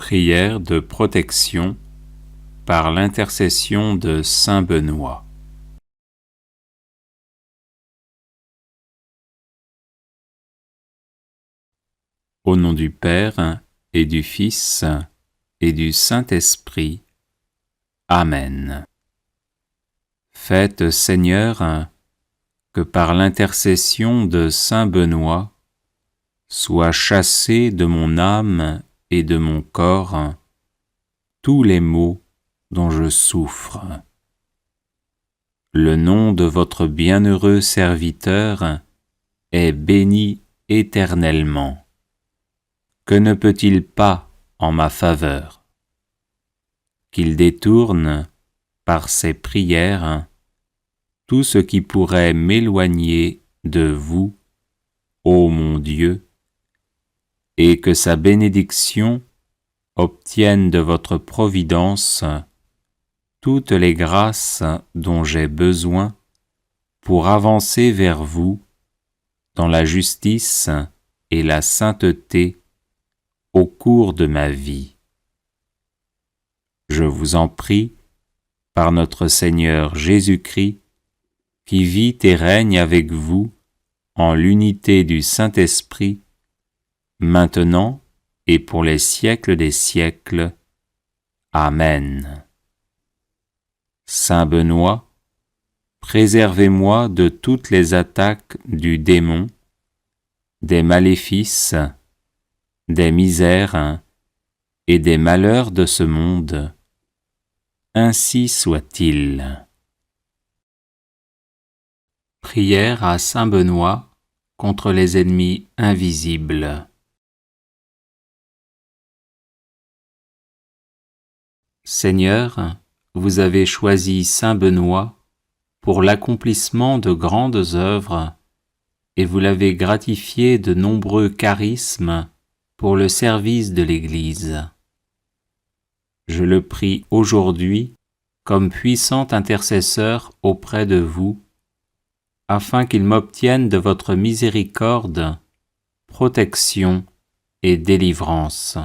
Prière de protection par l'intercession de saint Benoît. Au nom du Père et du Fils et du Saint-Esprit. Amen. Faites, Seigneur, que par l'intercession de saint Benoît soient chassés de mon âme et de mon corps tous les maux dont je souffre. Le nom de votre bienheureux serviteur est béni éternellement. Que ne peut-il pas en ma faveur? Qu'il détourne, par ses prières, tout ce qui pourrait m'éloigner de vous, ô mon Dieu, et que sa bénédiction obtienne de votre providence toutes les grâces dont j'ai besoin pour avancer vers vous dans la justice et la sainteté au cours de ma vie. Je vous en prie, par notre Seigneur Jésus-Christ, qui vit et règne avec vous en l'unité du Saint-Esprit, maintenant et pour les siècles des siècles. Amen. Saint Benoît, préservez-moi de toutes les attaques du démon, des maléfices, des misères et des malheurs de ce monde. Ainsi soit-il. Prière à saint Benoît contre les ennemis invisibles. Seigneur, vous avez choisi saint Benoît pour l'accomplissement de grandes œuvres et vous l'avez gratifié de nombreux charismes pour le service de l'Église. Je le prie aujourd'hui comme puissant intercesseur auprès de vous, afin qu'il m'obtienne de votre miséricorde, protection et délivrance.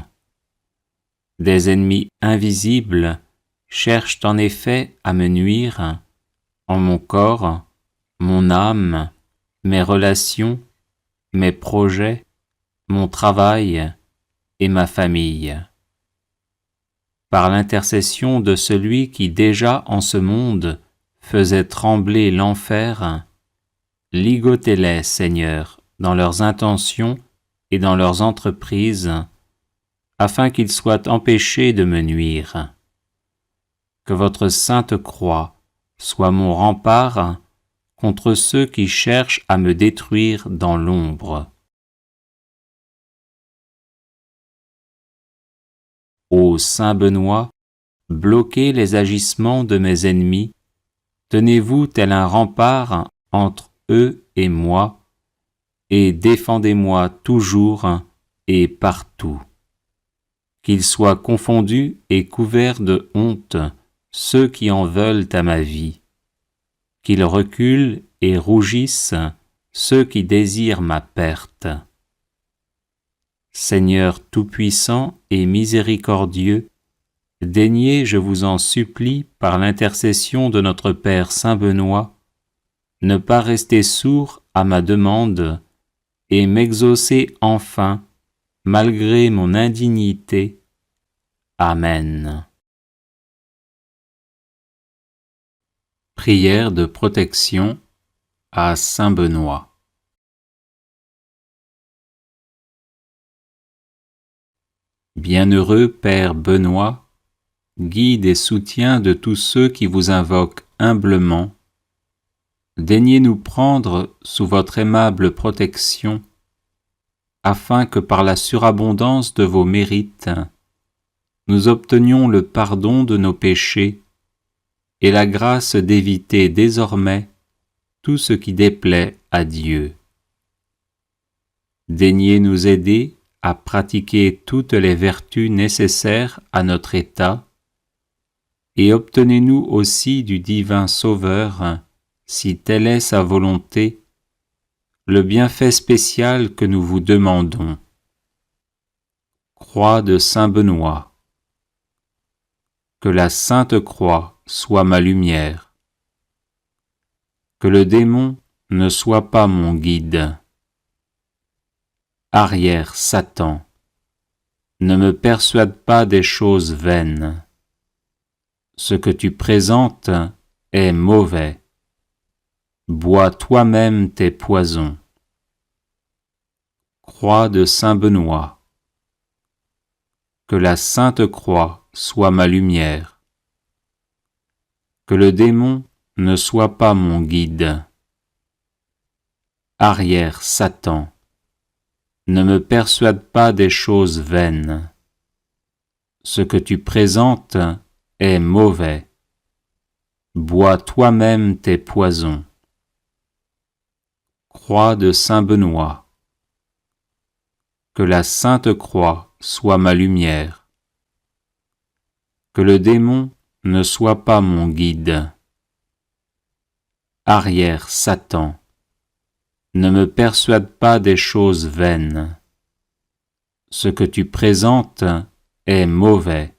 Des ennemis invisibles cherchent en effet à me nuire en mon corps, mon âme, mes relations, mes projets, mon travail et ma famille. Par l'intercession de celui qui déjà en ce monde faisait trembler l'enfer, ligotez-les, Seigneur, dans leurs intentions et dans leurs entreprises, afin qu'ils soient empêchés de me nuire. Que votre sainte croix soit mon rempart contre ceux qui cherchent à me détruire dans l'ombre. Ô saint Benoît, bloquez les agissements de mes ennemis, tenez-vous tel un rempart entre eux et moi, et défendez-moi toujours et partout. Qu'ils soient confondus et couverts de honte ceux qui en veulent à ma vie. Qu'ils reculent et rougissent ceux qui désirent ma perte. Seigneur tout-puissant et miséricordieux, daignez, je vous en supplie, par l'intercession de notre Père saint Benoît, ne pas rester sourd à ma demande et m'exaucer enfin, malgré mon indignité. Amen. Prière de protection à saint Benoît. Bienheureux Père Benoît, guide et soutien de tous ceux qui vous invoquent humblement, daignez nous prendre sous votre aimable protection, afin que par la surabondance de vos mérites, nous obtenions le pardon de nos péchés et la grâce d'éviter désormais tout ce qui déplaît à Dieu. Daignez nous aider à pratiquer toutes les vertus nécessaires à notre état, et obtenez-nous aussi du divin Sauveur, si telle est sa volonté, le bienfait spécial que nous vous demandons. Croix de saint Benoît. Que la Sainte Croix soit ma lumière. Que le démon ne soit pas mon guide. Arrière, Satan, ne me persuade pas des choses vaines. Ce que tu présentes est mauvais. Bois toi-même tes poisons. Croix de Saint Benoît. Que la Sainte Croix soit ma lumière. Que le démon ne soit pas mon guide. Arrière, Satan, ne me persuade pas des choses vaines. Ce que tu présentes est mauvais. Bois toi-même tes poisons. Croix de Saint Benoît. Que la Sainte Croix soit ma lumière. Que le démon ne soit pas mon guide. Arrière, Satan, ne me persuade pas des choses vaines. Ce que tu présentes est mauvais.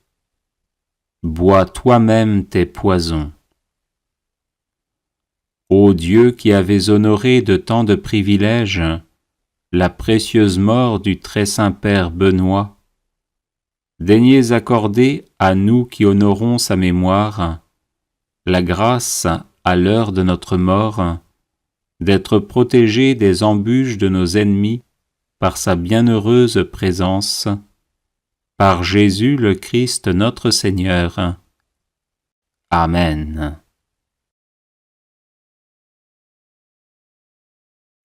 Bois toi-même tes poisons. Ô Dieu qui avez honoré de tant de privilèges la précieuse mort du très saint Père Benoît, daignez accorder à nous qui honorons sa mémoire la grâce, à l'heure de notre mort, d'être protégés des embûches de nos ennemis par sa bienheureuse présence, par Jésus le Christ notre Seigneur. Amen.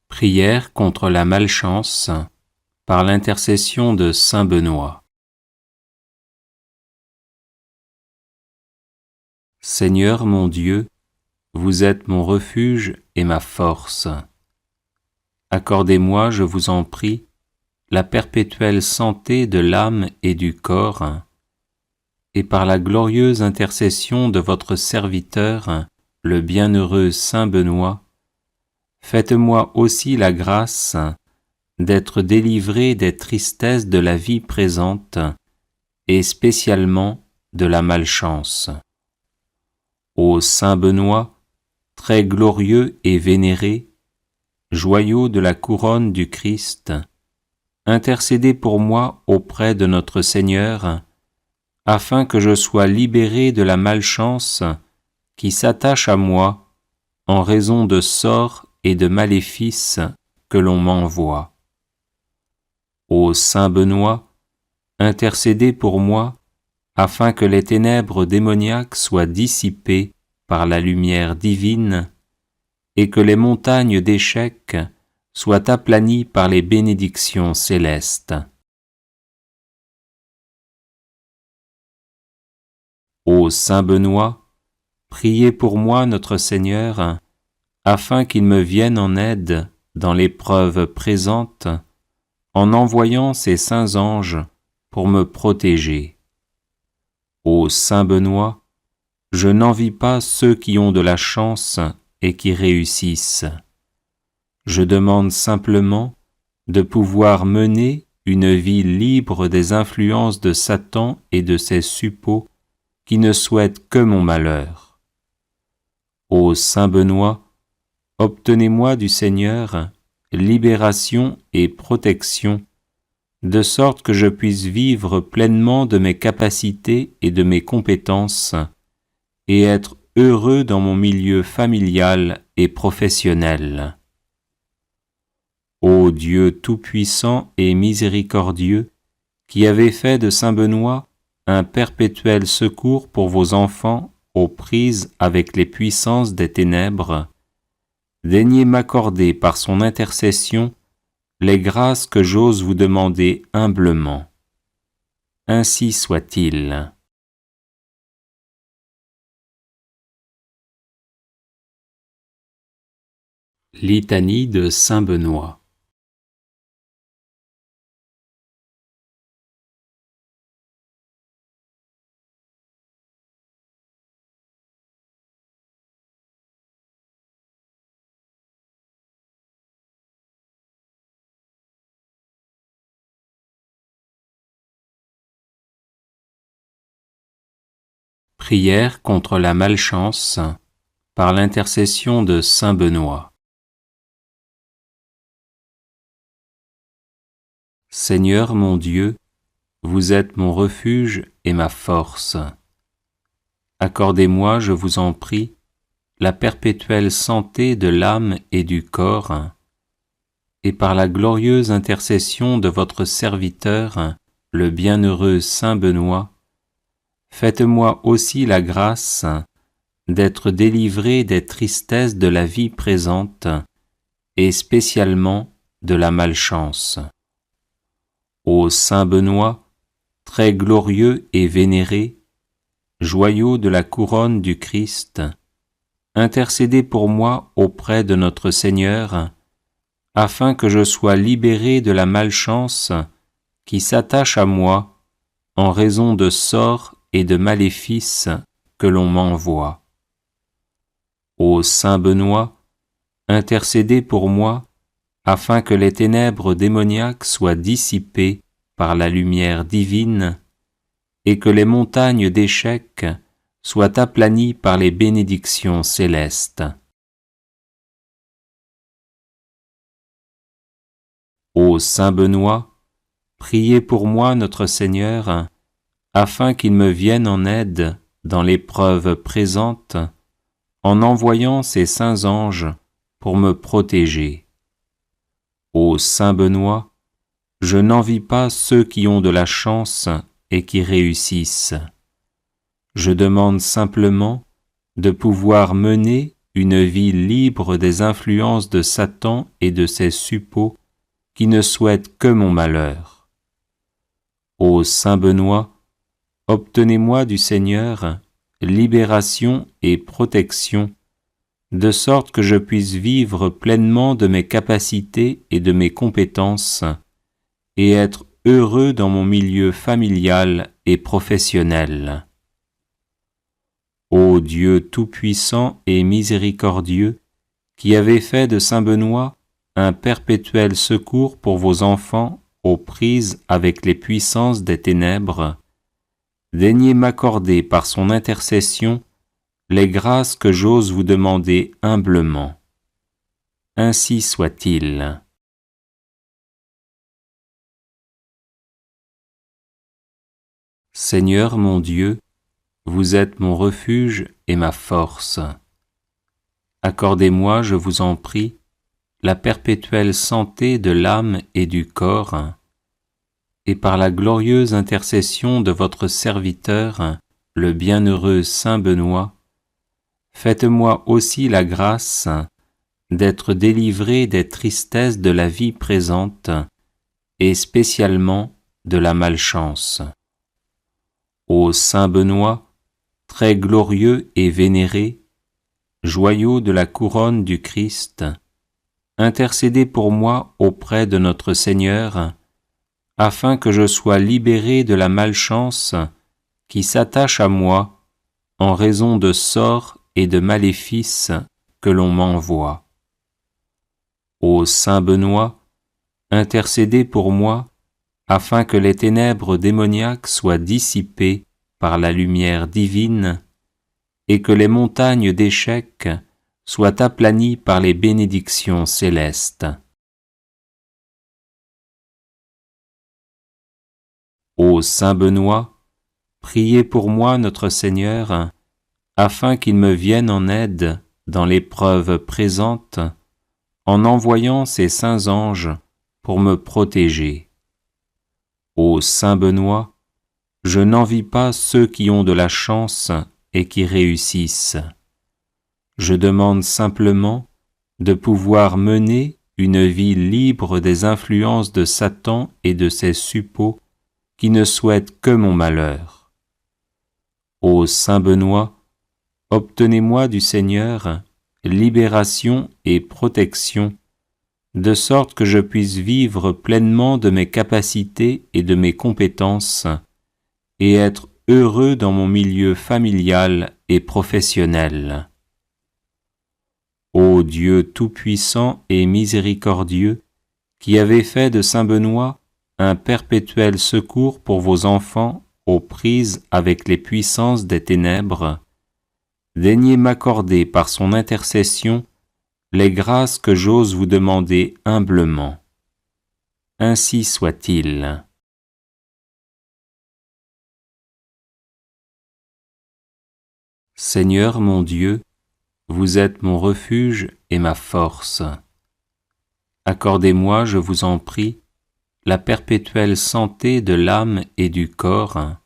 Prière contre la malchance par l'intercession de saint Benoît. Seigneur mon Dieu, vous êtes mon refuge et ma force. Accordez-moi, je vous en prie, la perpétuelle santé de l'âme et du corps, et par la glorieuse intercession de votre serviteur, le bienheureux saint Benoît, faites-moi aussi la grâce d'être délivré des tristesses de la vie présente, et spécialement de la malchance. Ô saint Benoît, très glorieux et vénéré, joyau de la couronne du Christ, intercédez pour moi auprès de notre Seigneur, afin que je sois libéré de la malchance qui s'attache à moi en raison de sorts et de maléfices que l'on m'envoie. Ô saint Benoît, intercédez pour moi, afin que les ténèbres démoniaques soient dissipées par la lumière divine, et que les montagnes d'échecs soient aplanies par les bénédictions célestes. Ô saint Benoît, priez pour moi notre Seigneur, afin qu'il me vienne en aide dans l'épreuve présente, en envoyant ses saints anges pour me protéger. Ô saint Benoît, je n'envie pas ceux qui ont de la chance et qui réussissent. Je demande simplement de pouvoir mener une vie libre des influences de Satan et de ses suppôts qui ne souhaitent que mon malheur. Ô saint Benoît, obtenez-moi du Seigneur libération et protection, de sorte que je puisse vivre pleinement de mes capacités et de mes compétences, et être heureux dans mon milieu familial et professionnel. Ô Dieu tout-puissant et miséricordieux, qui avez fait de saint Benoît un perpétuel secours pour vos enfants aux prises avec les puissances des ténèbres, daignez m'accorder par son intercession les grâces que j'ose vous demander humblement. Ainsi soit-il. Litanie de saint Benoît. Prière contre la malchance par l'intercession de saint Benoît. Seigneur mon Dieu, vous êtes mon refuge et ma force. Accordez-moi, je vous en prie, la perpétuelle santé de l'âme et du corps, et par la glorieuse intercession de votre serviteur, le bienheureux saint Benoît, faites-moi aussi la grâce d'être délivré des tristesses de la vie présente, et spécialement de la malchance. Ô saint Benoît, très glorieux et vénéré, joyau de la couronne du Christ, intercédez pour moi auprès de notre Seigneur, afin que je sois libéré de la malchance qui s'attache à moi en raison de sorts et de maléfices que l'on m'envoie. Ô saint Benoît, intercédez pour moi, afin que les ténèbres démoniaques soient dissipées par la lumière divine, et que les montagnes d'échecs soient aplanies par les bénédictions célestes. Ô saint Benoît, priez pour moi notre Seigneur, afin qu'il me vienne en aide dans l'épreuve présente, en envoyant ses saints anges pour me protéger. Ô saint Benoît, je n'envie pas ceux qui ont de la chance et qui réussissent. Je demande simplement de pouvoir mener une vie libre des influences de Satan et de ses suppôts qui ne souhaitent que mon malheur. Ô saint Benoît, obtenez-moi du Seigneur libération et protection, de sorte que je puisse vivre pleinement de mes capacités et de mes compétences, et être heureux dans mon milieu familial et professionnel. Ô Dieu tout-puissant et miséricordieux, qui avez fait de saint Benoît un perpétuel secours pour vos enfants aux prises avec les puissances des ténèbres, daignez m'accorder par son intercession les grâces que j'ose vous demander humblement. Ainsi soit-il. Seigneur mon Dieu, vous êtes mon refuge et ma force. Accordez-moi, je vous en prie, la perpétuelle santé de l'âme et du corps, et par la glorieuse intercession de votre serviteur, le bienheureux saint Benoît, faites-moi aussi la grâce d'être délivré des tristesses de la vie présente, et spécialement de la malchance. Ô saint Benoît, très glorieux et vénéré, joyau de la couronne du Christ, intercédez pour moi auprès de notre Seigneur, afin que je sois libéré de la malchance qui s'attache à moi en raison de sorts et de maléfices que l'on m'envoie. Ô saint Benoît, intercédez pour moi, afin que les ténèbres démoniaques soient dissipées par la lumière divine, et que les montagnes d'échecs soient aplanies par les bénédictions célestes. Ô saint Benoît, priez pour moi notre Seigneur, afin qu'il me vienne en aide dans l'épreuve présente, en envoyant ses saints anges pour me protéger. Ô saint Benoît, je n'envie pas ceux qui ont de la chance et qui réussissent. Je demande simplement de pouvoir mener une vie libre des influences de Satan et de ses suppôts qui ne souhaitent que mon malheur. Ô saint Benoît, obtenez-moi du Seigneur libération et protection, de sorte que je puisse vivre pleinement de mes capacités et de mes compétences, et être heureux dans mon milieu familial et professionnel. Ô Dieu tout-puissant et miséricordieux, qui avez fait de saint Benoît un perpétuel secours pour vos enfants aux prises avec les puissances des ténèbres, daignez m'accorder par son intercession les grâces que j'ose vous demander humblement. Ainsi soit-il. Seigneur mon Dieu, vous êtes mon refuge et ma force. Accordez-moi, je vous en prie, la perpétuelle santé de l'âme et du corps,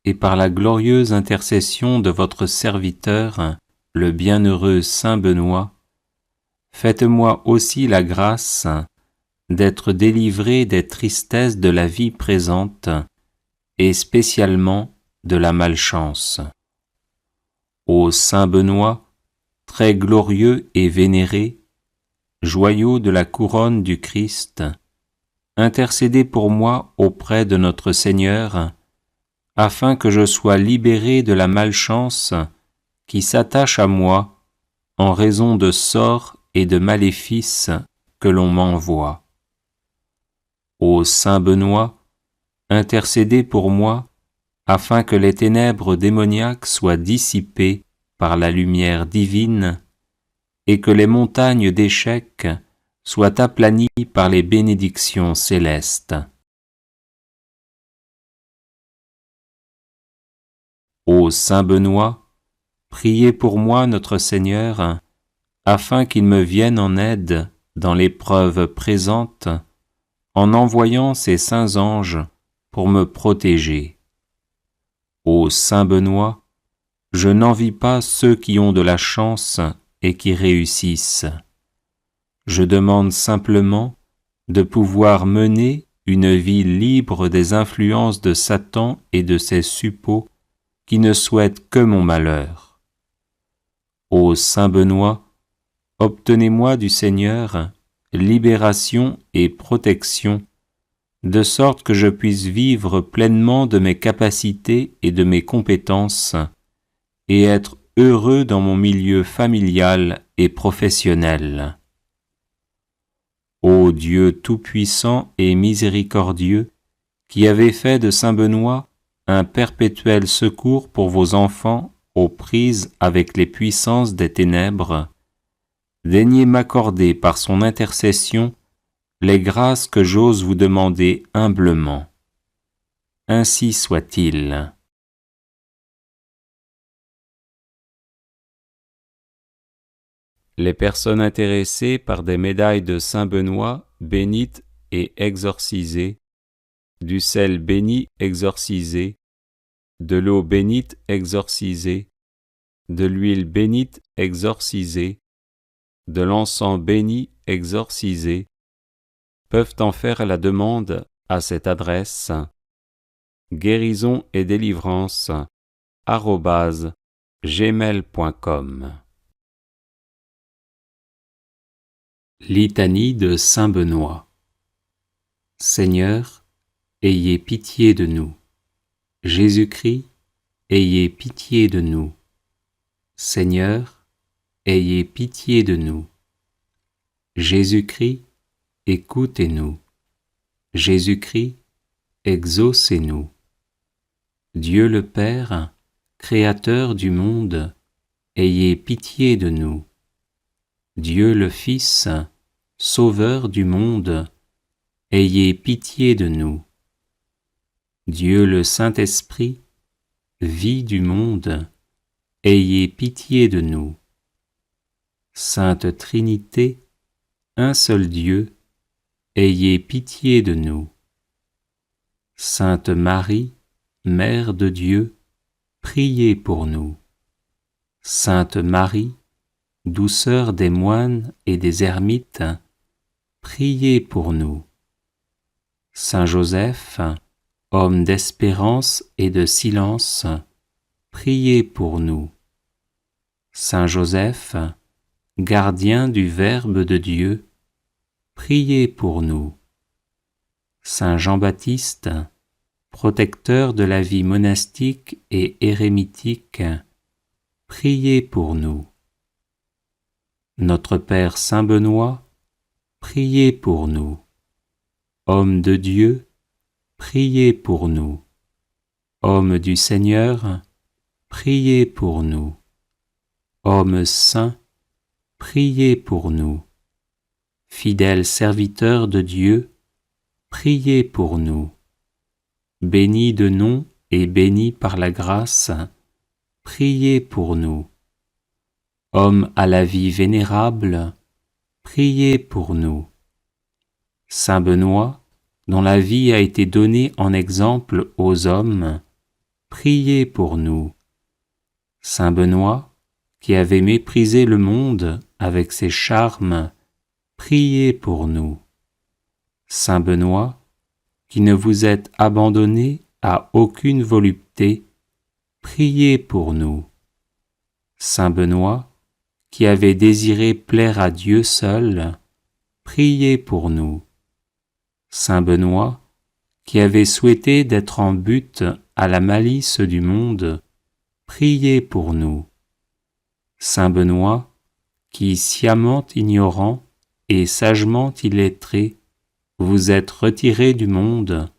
et par la glorieuse intercession de votre serviteur, le bienheureux Saint Benoît, faites-moi aussi la grâce d'être délivré des tristesses de la vie présente, et spécialement de la malchance. Ô Saint Benoît, très glorieux et vénéré, joyau de la couronne du Christ, intercédez pour moi auprès de notre Seigneur, afin que je sois libéré de la malchance qui s'attache à moi en raison de sorts et de maléfices que l'on m'envoie. Ô Saint Benoît, intercédez pour moi, afin que les ténèbres démoniaques soient dissipées par la lumière divine, et que les montagnes d'échecs soient aplanies par les bénédictions célestes. Ô Saint Benoît, priez pour moi notre Seigneur, afin qu'il me vienne en aide dans l'épreuve présente, en envoyant ses saints anges pour me protéger. Ô Saint Benoît, je n'envie pas ceux qui ont de la chance et qui réussissent. Je demande simplement de pouvoir mener une vie libre des influences de Satan et de ses suppôts qui ne souhaitent que mon malheur. Ô Saint Benoît, obtenez-moi du Seigneur libération et protection, de sorte que je puisse vivre pleinement de mes capacités et de mes compétences, et être heureux dans mon milieu familial et professionnel. Ô Dieu tout-puissant et miséricordieux, qui avez fait de Saint Benoît un perpétuel secours pour vos enfants aux prises avec les puissances des ténèbres, daignez m'accorder par son intercession les grâces que j'ose vous demander humblement. Ainsi soit-il. Les personnes intéressées par des médailles de Saint Benoît bénites et exorcisées, du sel béni exorcisé, de l'eau bénite exorcisée, de l'huile bénite exorcisée, de l'encens béni exorcisé, peuvent en faire la demande à cette adresse guérison et délivrance @gmail.com. Litanie de Saint Benoît. Seigneur, ayez pitié de nous. Jésus-Christ, ayez pitié de nous. Seigneur, ayez pitié de nous. Jésus-Christ, écoutez-nous. Jésus-Christ, exaucez-nous. Dieu le Père, Créateur du monde, ayez pitié de nous. Dieu le Fils, Sauveur du monde, ayez pitié de nous. Dieu le Saint-Esprit, vie du monde, ayez pitié de nous. Sainte Trinité, un seul Dieu, ayez pitié de nous. Sainte Marie, Mère de Dieu, priez pour nous. Sainte Marie, douceur des moines et des ermites, priez pour nous. Saint Joseph, homme d'espérance et de silence, priez pour nous. Saint Joseph, gardien du Verbe de Dieu, priez pour nous. Saint Jean-Baptiste, protecteur de la vie monastique et érémitique, priez pour nous. Notre Père Saint Benoît, priez pour nous. Homme de Dieu, priez pour nous. Homme du Seigneur, priez pour nous. Homme saint, priez pour nous. Fidèles serviteurs de Dieu, priez pour nous. Béni de nom et béni par la grâce, priez pour nous. Homme à la vie vénérable, priez pour nous. Saint Benoît, dont la vie a été donnée en exemple aux hommes, priez pour nous. Saint Benoît, qui avait méprisé le monde avec ses charmes, priez pour nous. Saint Benoît, qui ne vous êtes abandonné à aucune volupté, priez pour nous. Saint Benoît, qui avait désiré plaire à Dieu seul, priez pour nous. Saint Benoît, qui avait souhaité d'être en butte à la malice du monde, priez pour nous. Saint Benoît, qui, sciemment ignorant et sagement illettré, vous êtes retiré du monde,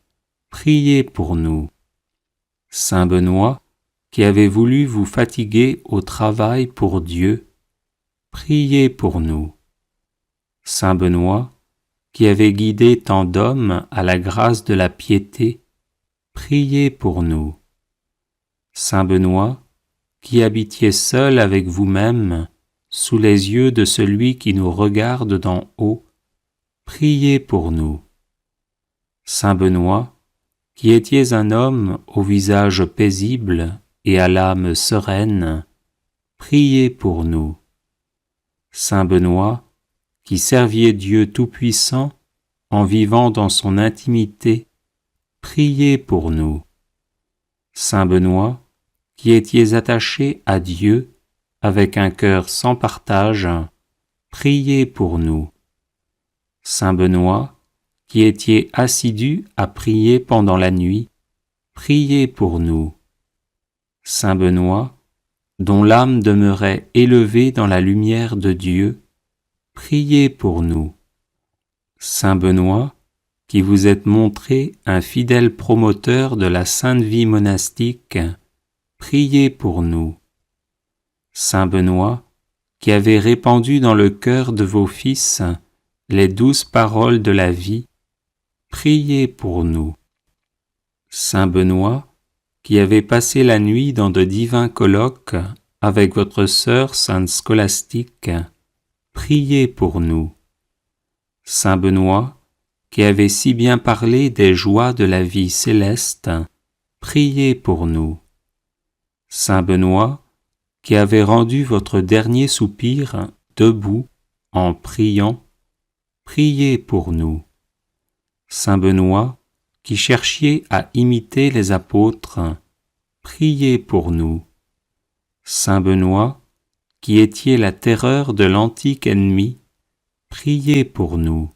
priez pour nous. Saint Benoît, qui avez voulu vous fatiguer au travail pour Dieu, priez pour nous. Saint Benoît, qui avez guidé tant d'hommes à la grâce de la piété, priez pour nous. Saint Benoît, qui habitiez seul avec vous-même, sous les yeux de celui qui nous regarde d'en haut, priez pour nous. Saint Benoît, qui étiez un homme au visage paisible et à l'âme sereine, priez pour nous. Saint Benoît, qui serviez Dieu Tout-Puissant en vivant dans son intimité, priez pour nous. Saint Benoît, qui étiez attaché à Dieu avec un cœur sans partage, priez pour nous. Saint Benoît, qui étiez assidu à prier pendant la nuit, priez pour nous. Saint Benoît, dont l'âme demeurait élevée dans la lumière de Dieu, priez pour nous. Saint Benoît, qui vous êtes montré un fidèle promoteur de la sainte vie monastique, priez pour nous. Saint Benoît, qui avez répandu dans le cœur de vos fils les douces paroles de la vie, priez pour nous. Saint Benoît, qui avez passé la nuit dans de divins colloques avec votre sœur sainte Scolastique, priez pour nous. Saint Benoît, qui avez si bien parlé des joies de la vie céleste, priez pour nous. Saint Benoît, qui avez rendu votre dernier soupir debout en priant, priez pour nous. Saint Benoît, qui cherchiez à imiter les apôtres, priez pour nous. Saint Benoît, qui étiez la terreur de l'antique ennemi, priez pour nous.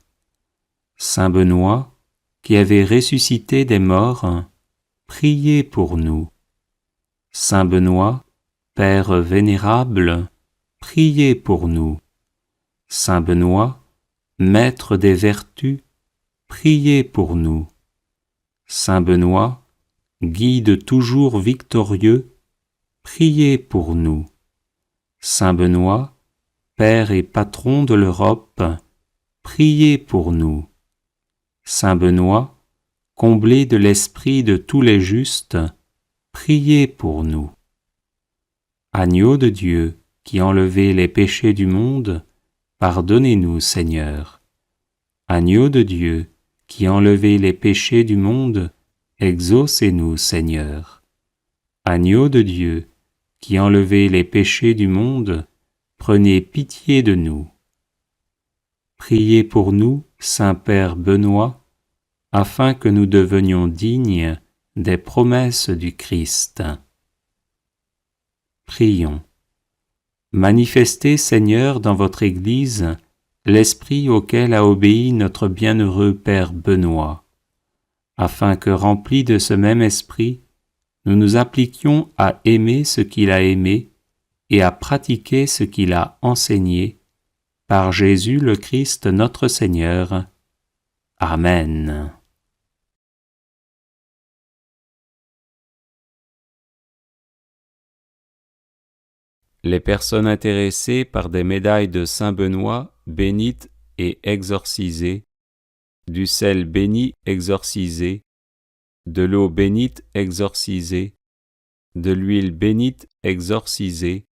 Saint Benoît, qui avez ressuscité des morts, priez pour nous. Saint Benoît, Père vénérable, priez pour nous. Saint Benoît, Maître des vertus, priez pour nous. Saint Benoît, Guide toujours victorieux, priez pour nous. Saint Benoît, Père et Patron de l'Europe, priez pour nous. Saint Benoît, comblé de l'esprit de tous les justes, priez pour nous. Agneau de Dieu, qui enlevez les péchés du monde, pardonnez-nous, Seigneur. Agneau de Dieu, qui enlevez les péchés du monde, exaucez-nous, Seigneur. Agneau de Dieu, qui enlevez les péchés du monde, prenez pitié de nous. Priez pour nous, Saint-Père Benoît, afin que nous devenions dignes des promesses du Christ. Prions. Manifestez, Seigneur, dans votre Église, l'esprit auquel a obéi notre bienheureux Père Benoît, afin que, remplis de ce même esprit, nous nous appliquions à aimer ce qu'il a aimé et à pratiquer ce qu'il a enseigné, par Jésus le Christ notre Seigneur. Amen. Les personnes intéressées par des médailles de Saint Benoît bénites et exorcisées, du sel béni exorcisé, de l'eau bénite exorcisée, de l'huile bénite exorcisée,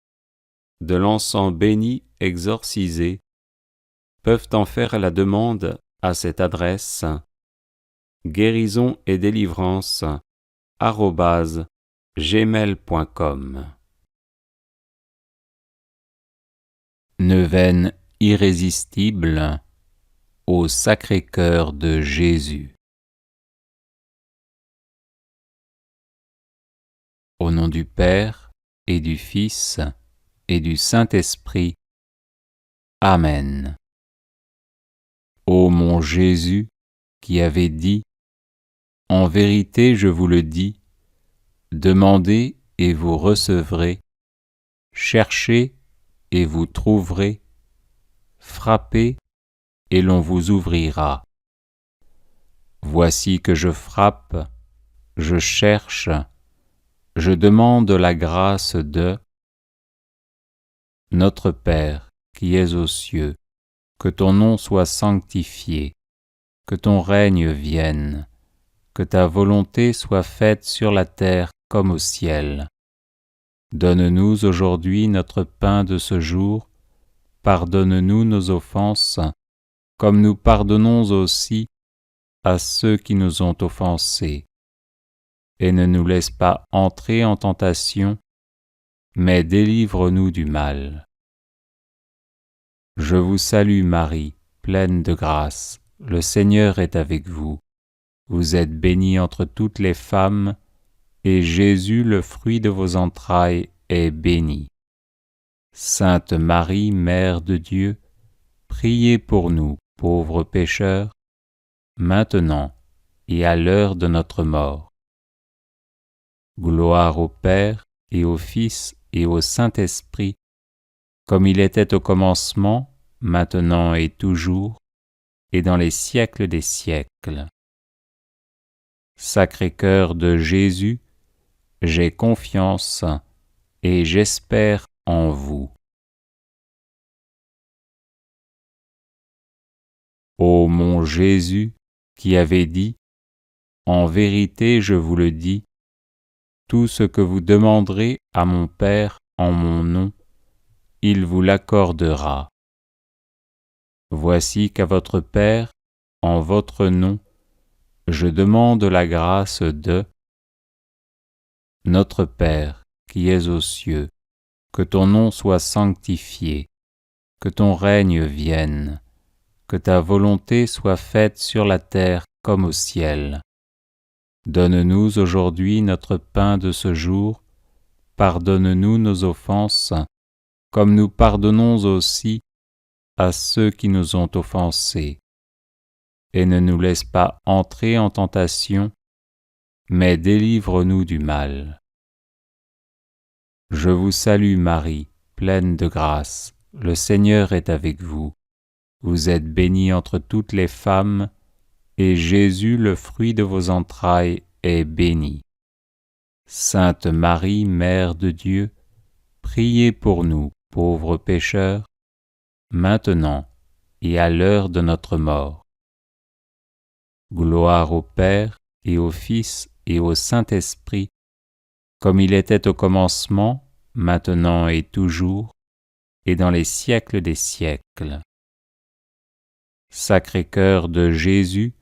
de l'encens béni exorcisé, peuvent en faire la demande à cette adresse guérison et délivrance @gmail.com. Neuvaine irrésistible au Sacré-Cœur de Jésus. Au nom du Père et du Fils et du Saint-Esprit. Amen. Ô mon Jésus, qui avez dit « En vérité, je vous le dis, demandez et vous recevrez, cherchez et vous trouverez, frappez et l'on vous ouvrira. Voici que je frappe, je cherche, je demande la grâce de Notre Père qui es aux cieux, que ton nom soit sanctifié, que ton règne vienne, que ta volonté soit faite sur la terre comme au ciel. Donne-nous aujourd'hui notre pain de ce jour, pardonne-nous nos offenses, comme nous pardonnons aussi à ceux qui nous ont offensés. Et ne nous laisse pas entrer en tentation, mais délivre-nous du mal. Je vous salue Marie, pleine de grâce, le Seigneur est avec vous. Vous êtes bénie entre toutes les femmes, et Jésus, le fruit de vos entrailles, est béni. Sainte Marie, Mère de Dieu, priez pour nous, pauvres pécheurs, maintenant et à l'heure de notre mort. Gloire au Père et au Fils et au Saint-Esprit, comme il était au commencement, maintenant et toujours, et dans les siècles des siècles. Sacré-Cœur de Jésus, j'ai confiance et j'espère en vous. Ô mon Jésus, qui avez dit, « En vérité, je vous le dis, tout ce que vous demanderez à mon Père en mon nom, il vous l'accordera. Voici qu'à votre Père, en votre nom, je demande la grâce de Notre Père, qui es aux cieux, que ton nom soit sanctifié, que ton règne vienne, que ta volonté soit faite sur la terre comme au ciel. Donne-nous aujourd'hui notre pain de ce jour, pardonne-nous nos offenses, comme nous pardonnons aussi à ceux qui nous ont offensés. Et ne nous laisse pas entrer en tentation, mais délivre-nous du mal. Je vous salue Marie, pleine de grâce, le Seigneur est avec vous. Vous êtes bénie entre toutes les femmes, et Jésus, le fruit de vos entrailles, est béni. Sainte Marie, Mère de Dieu, priez pour nous, pauvres pécheurs, maintenant et à l'heure de notre mort. Gloire au Père et au Fils et au Saint-Esprit, comme il était au commencement, maintenant et toujours, et dans les siècles des siècles. Sacré-Cœur de Jésus,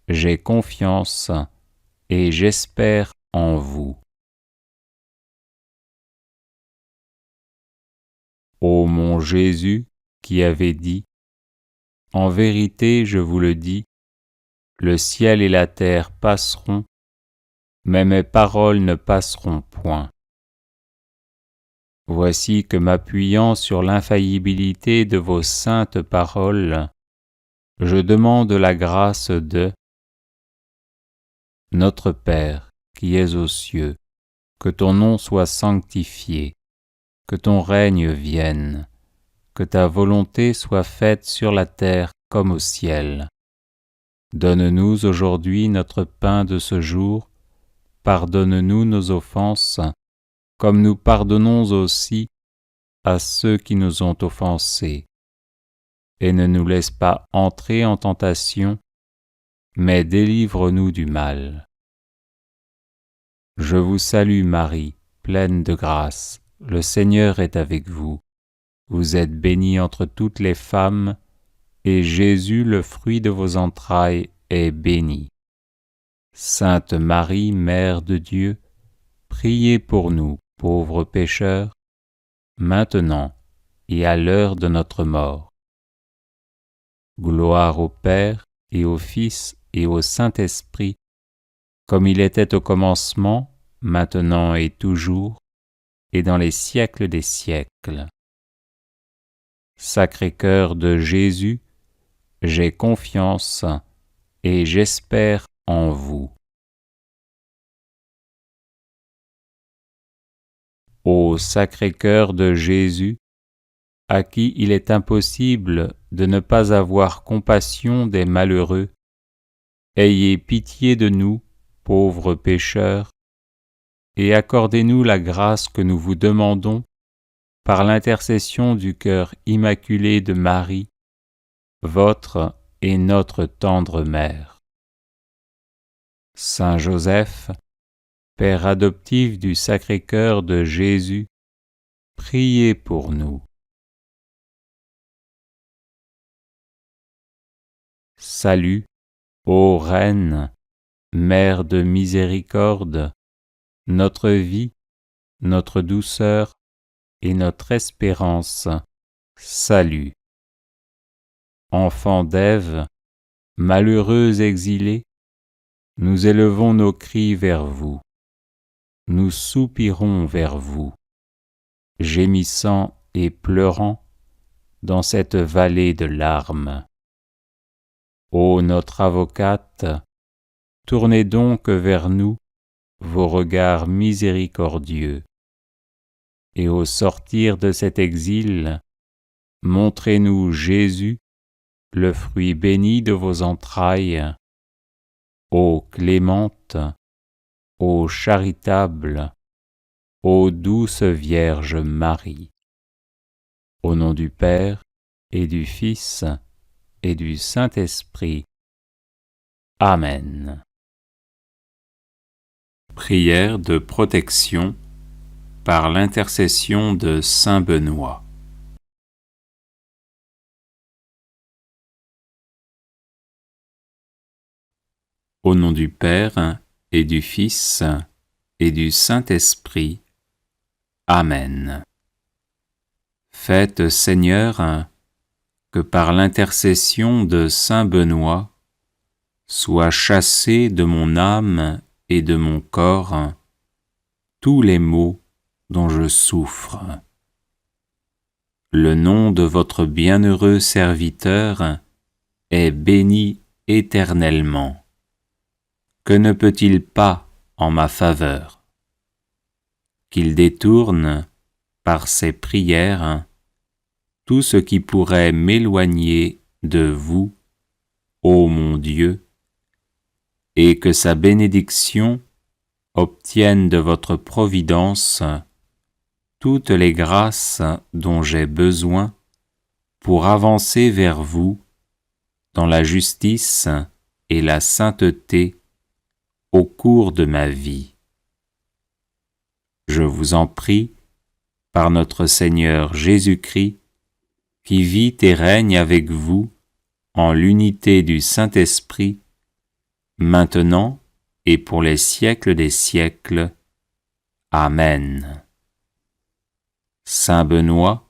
j'ai confiance et j'espère en vous. Ô mon Jésus, qui avez dit, « En vérité, je vous le dis, le ciel et la terre passeront, mais mes paroles ne passeront point. » Voici que m'appuyant sur l'infaillibilité de vos saintes paroles, je demande la grâce de Notre Père, qui es aux cieux, que ton nom soit sanctifié, que ton règne vienne, que ta volonté soit faite sur la terre comme au ciel. Donne-nous aujourd'hui notre pain de ce jour, pardonne-nous nos offenses, comme nous pardonnons aussi à ceux qui nous ont offensés, et ne nous laisse pas entrer en tentation, mais délivre-nous du mal. Je vous salue Marie, pleine de grâce, le Seigneur est avec vous. Vous êtes bénie entre toutes les femmes, et Jésus, le fruit de vos entrailles, est béni. Sainte Marie, Mère de Dieu, priez pour nous, pauvres pécheurs, maintenant et à l'heure de notre mort. Gloire au Père et au Fils et au Saint-Esprit, comme il était au commencement, maintenant et toujours, et dans les siècles des siècles. Sacré-Cœur de Jésus, j'ai confiance et j'espère en vous. Ô Sacré-Cœur de Jésus, à qui il est impossible de ne pas avoir compassion des malheureux, ayez pitié de nous, pauvres pécheurs, et accordez-nous la grâce que nous vous demandons par l'intercession du cœur immaculé de Marie, votre et notre tendre mère. Saint Joseph, Père adoptif du Sacré-Cœur de Jésus, priez pour nous. Salut, ô Reine, Mère de miséricorde, notre vie, notre douceur et notre espérance, salut. Enfants d'Ève, malheureux exilés, nous élevons nos cris vers vous. Nous soupirons vers vous, gémissant et pleurant dans cette vallée de larmes. Ô notre avocate, tournez donc vers nous vos regards miséricordieux, et au sortir de cet exil, montrez-nous Jésus, le fruit béni de vos entrailles. Ô clémente, ô charitable, ô douce Vierge Marie. Au nom du Père et du Fils et du Saint-Esprit. Amen. Prière de protection par l'intercession de Saint Benoît. Au nom du Père et du Fils et du Saint-Esprit. Amen. Faites, Seigneur, que par l'intercession de Saint Benoît, soient chassés de mon âme et de mon corps tous les maux dont je souffre. Le nom de votre bienheureux serviteur est béni éternellement. Que ne peut-il pas en ma faveur? Qu'il détourne, par ses prières, tout ce qui pourrait m'éloigner de vous, ô mon Dieu, et que sa bénédiction obtienne de votre providence toutes les grâces dont j'ai besoin pour avancer vers vous dans la justice et la sainteté au cours de ma vie. Je vous en prie, par notre Seigneur Jésus-Christ, qui vit et règne avec vous en l'unité du Saint-Esprit, maintenant et pour les siècles des siècles. Amen. Saint Benoît,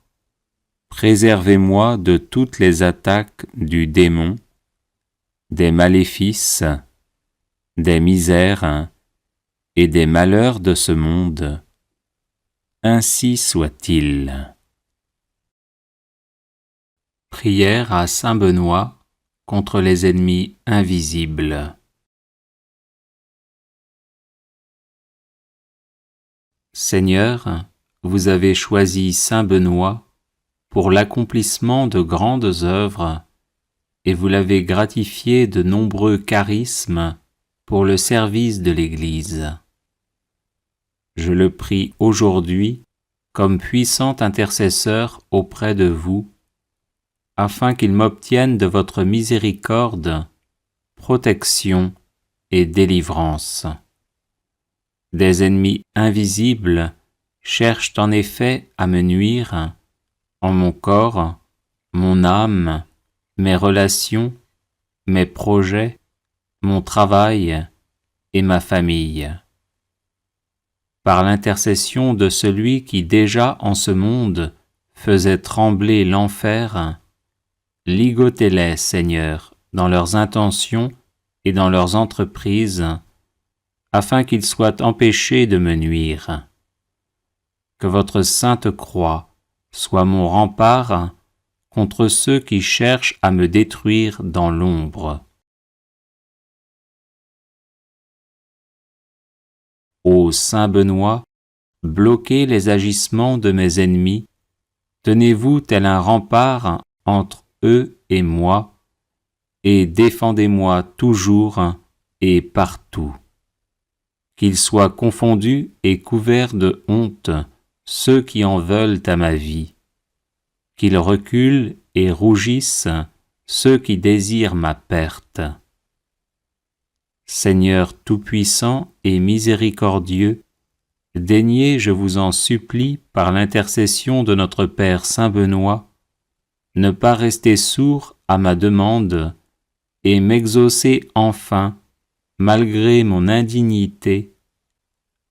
préservez-moi de toutes les attaques du démon, des maléfices, des misères et des malheurs de ce monde. Ainsi soit-il. Prière à Saint Benoît contre les ennemis invisibles. Seigneur, vous avez choisi Saint Benoît pour l'accomplissement de grandes œuvres et vous l'avez gratifié de nombreux charismes pour le service de l'Église. Je le prie aujourd'hui comme puissant intercesseur auprès de vous, afin qu'il m'obtienne de votre miséricorde protection et délivrance. Des ennemis invisibles cherchent en effet à me nuire en mon corps, mon âme, mes relations, mes projets, mon travail et ma famille. Par l'intercession de celui qui déjà en ce monde faisait trembler l'enfer, ligotez-les, Seigneur, dans leurs intentions et dans leurs entreprises, afin qu'ils soient empêchés de me nuire. Que votre sainte croix soit mon rempart contre ceux qui cherchent à me détruire dans l'ombre. Ô Saint Benoît, bloquez les agissements de mes ennemis, tenez-vous tel un rempart entre eux et moi, et défendez-moi toujours et partout. Qu'ils soient confondus et couverts de honte ceux qui en veulent à ma vie, qu'ils reculent et rougissent ceux qui désirent ma perte. Seigneur tout-puissant et miséricordieux, daignez, je vous en supplie, par l'intercession de notre Père Saint Benoît, ne pas rester sourd à ma demande et m'exaucer enfin, malgré mon indignité.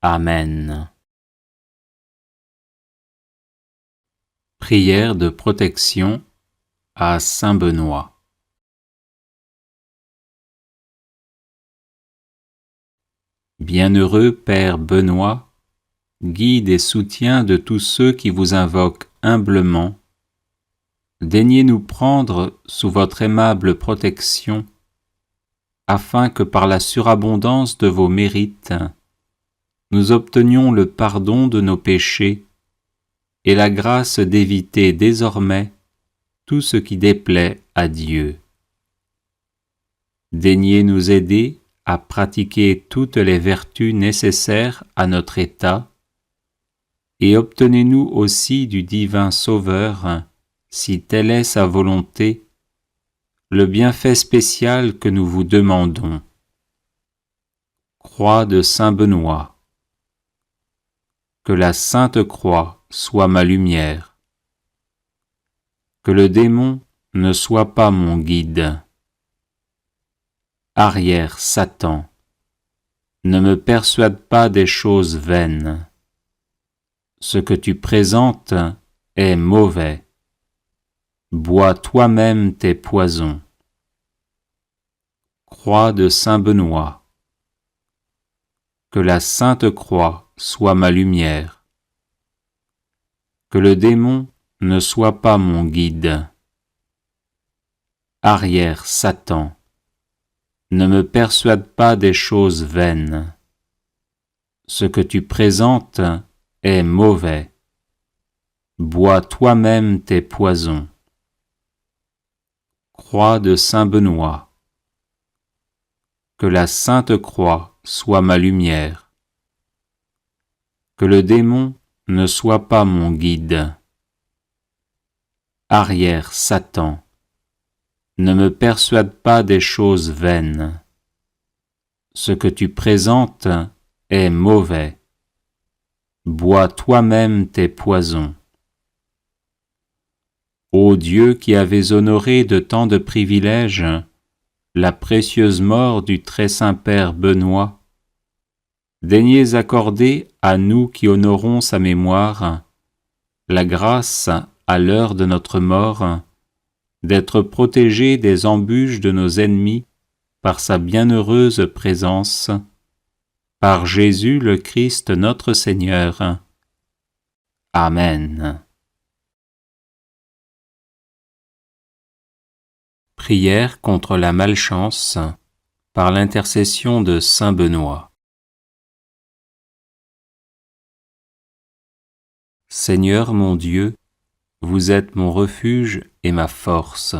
Amen. Prière de protection à Saint Benoît. Bienheureux Père Benoît, guide et soutien de tous ceux qui vous invoquent humblement, daignez nous prendre sous votre aimable protection, afin que par la surabondance de vos mérites, nous obtenions le pardon de nos péchés et la grâce d'éviter désormais tout ce qui déplaît à Dieu. Daignez nous aider à pratiquer toutes les vertus nécessaires à notre état, et obtenez-nous aussi du divin Sauveur, si telle est sa volonté, le bienfait spécial que nous vous demandons. Croix de Saint Benoît. Que la Sainte Croix soit ma lumière. Que le démon ne soit pas mon guide. Arrière, Satan, ne me persuade pas des choses vaines. Ce que tu présentes est mauvais. Bois toi-même tes poisons. Croix de Saint Benoît. Que la Sainte Croix soit ma lumière. Que le démon ne soit pas mon guide. Arrière, Satan, ne me persuade pas des choses vaines. Ce que tu présentes est mauvais. Bois toi-même tes poisons. Croix de Saint Benoît. Que la Sainte Croix soit ma lumière. Que le démon ne soit pas mon guide. Arrière, Satan, ne me persuade pas des choses vaines. Ce que tu présentes est mauvais. Bois toi-même tes poisons. Ô Dieu qui avais honoré de tant de privilèges la précieuse mort du très saint Père Benoît, daignez accorder à nous qui honorons sa mémoire la grâce, à l'heure de notre mort, d'être protégés des embûches de nos ennemis par sa bienheureuse présence, par Jésus le Christ notre Seigneur. Amen. Prière contre la malchance par l'intercession de Saint Benoît. Seigneur mon Dieu, vous êtes mon refuge et ma force.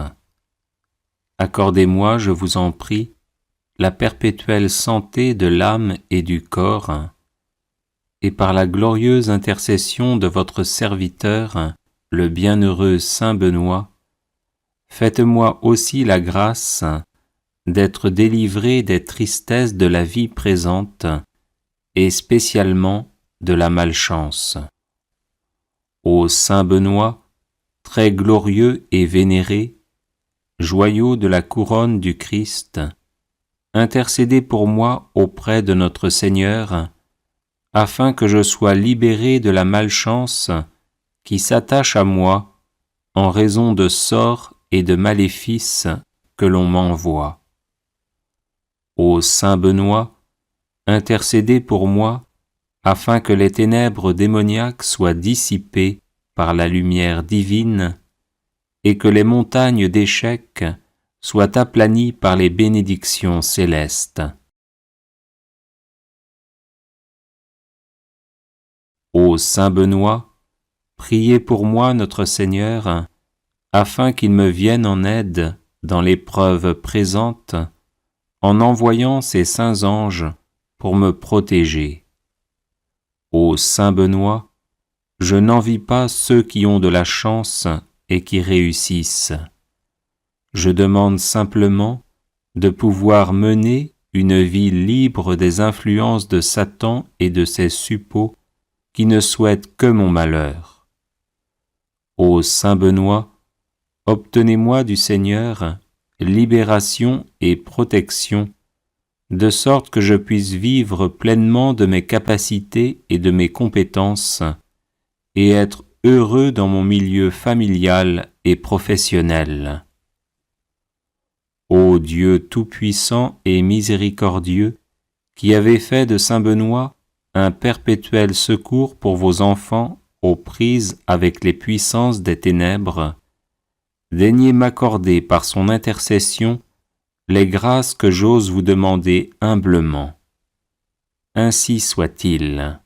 Accordez-moi, je vous en prie, la perpétuelle santé de l'âme et du corps, et par la glorieuse intercession de votre serviteur, le bienheureux saint Benoît, faites-moi aussi la grâce d'être délivré des tristesses de la vie présente et spécialement de la malchance. Ô saint Benoît, très glorieux et vénéré, joyau de la couronne du Christ, intercédez pour moi auprès de notre Seigneur, afin que je sois libéré de la malchance qui s'attache à moi en raison de sorts et de maléfices que l'on m'envoie. Ô saint Benoît, intercédez pour moi, afin que les ténèbres démoniaques soient dissipées par la lumière divine et que les montagnes d'échecs soient aplanies par les bénédictions célestes. Ô saint Benoît, priez pour moi notre Seigneur, afin qu'il me vienne en aide dans l'épreuve présente, en envoyant ses saints anges pour me protéger. Ô saint Benoît, je n'envie pas ceux qui ont de la chance et qui réussissent. Je demande simplement de pouvoir mener une vie libre des influences de Satan et de ses suppôts qui ne souhaitent que mon malheur. Ô saint Benoît, obtenez-moi du Seigneur libération et protection, de sorte que je puisse vivre pleinement de mes capacités et de mes compétences, et être heureux dans mon milieu familial et professionnel. Ô Dieu tout-puissant et miséricordieux, qui avez fait de saint Benoît un perpétuel secours pour vos enfants aux prises avec les puissances des ténèbres, daignez m'accorder par son intercession les grâces que j'ose vous demander humblement. Ainsi soit-il.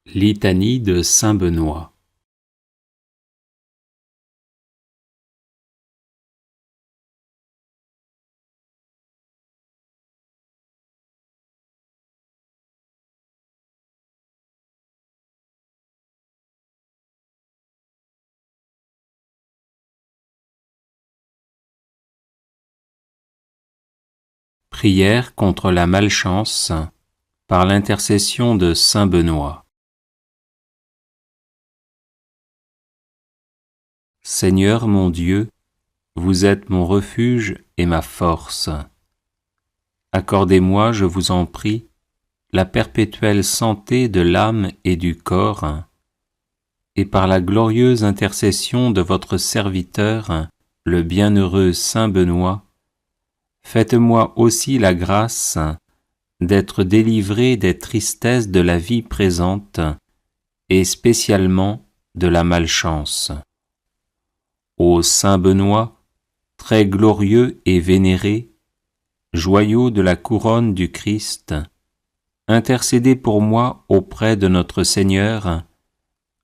Litanie de saint Benoît. Prière contre la malchance par l'intercession de saint Benoît. Seigneur mon Dieu, vous êtes mon refuge et ma force. Accordez-moi, je vous en prie, la perpétuelle santé de l'âme et du corps, et par la glorieuse intercession de votre serviteur, le bienheureux saint Benoît, faites-moi aussi la grâce d'être délivré des tristesses de la vie présente et spécialement de la malchance. Ô saint Benoît, très glorieux et vénéré, joyau de la couronne du Christ, intercédez pour moi auprès de notre Seigneur,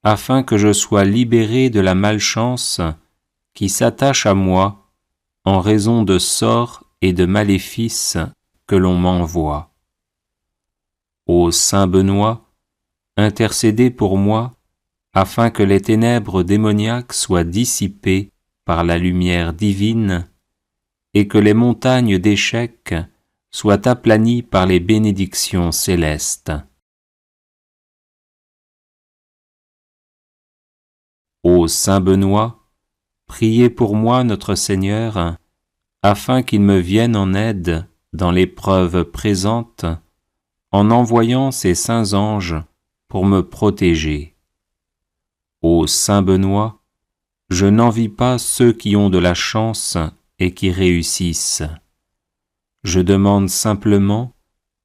afin que je sois libéré de la malchance qui s'attache à moi en raison de sorts et de maléfices que l'on m'envoie. Ô saint Benoît, intercédez pour moi, afin que les ténèbres démoniaques soient dissipées par la lumière divine et que les montagnes d'échecs soient aplanies par les bénédictions célestes. Ô saint Benoît, priez pour moi notre Seigneur, afin qu'il me vienne en aide dans l'épreuve présente, en envoyant ses saints anges pour me protéger. Ô saint Benoît, je n'envie pas ceux qui ont de la chance et qui réussissent. Je demande simplement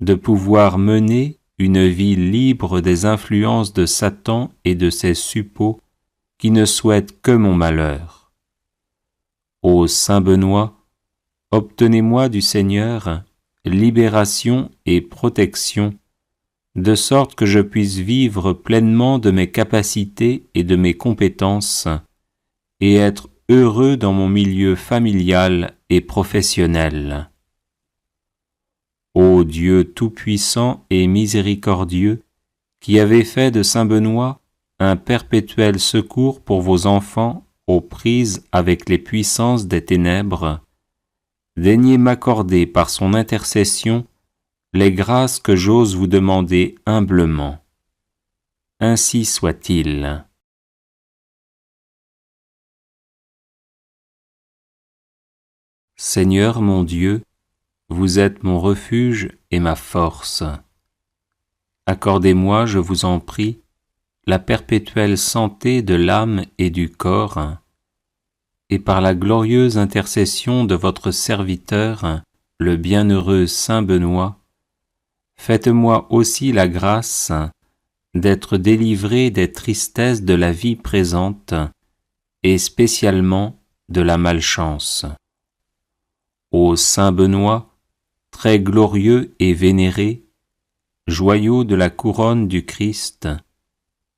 de pouvoir mener une vie libre des influences de Satan et de ses suppôts qui ne souhaitent que mon malheur. Ô saint Benoît, obtenez-moi du Seigneur libération et protection, de sorte que je puisse vivre pleinement de mes capacités et de mes compétences, et être heureux dans mon milieu familial et professionnel. Ô Dieu tout-puissant et miséricordieux, qui avez fait de saint Benoît un perpétuel secours pour vos enfants aux prises avec les puissances des ténèbres, daignez m'accorder par son intercession les grâces que j'ose vous demander humblement. Ainsi soit-il. Seigneur mon Dieu, vous êtes mon refuge et ma force. Accordez-moi, je vous en prie, la perpétuelle santé de l'âme et du corps, et par la glorieuse intercession de votre serviteur, le bienheureux saint Benoît, faites-moi aussi la grâce d'être délivré des tristesses de la vie présente, et spécialement de la malchance. Ô saint Benoît, très glorieux et vénéré, joyau de la couronne du Christ,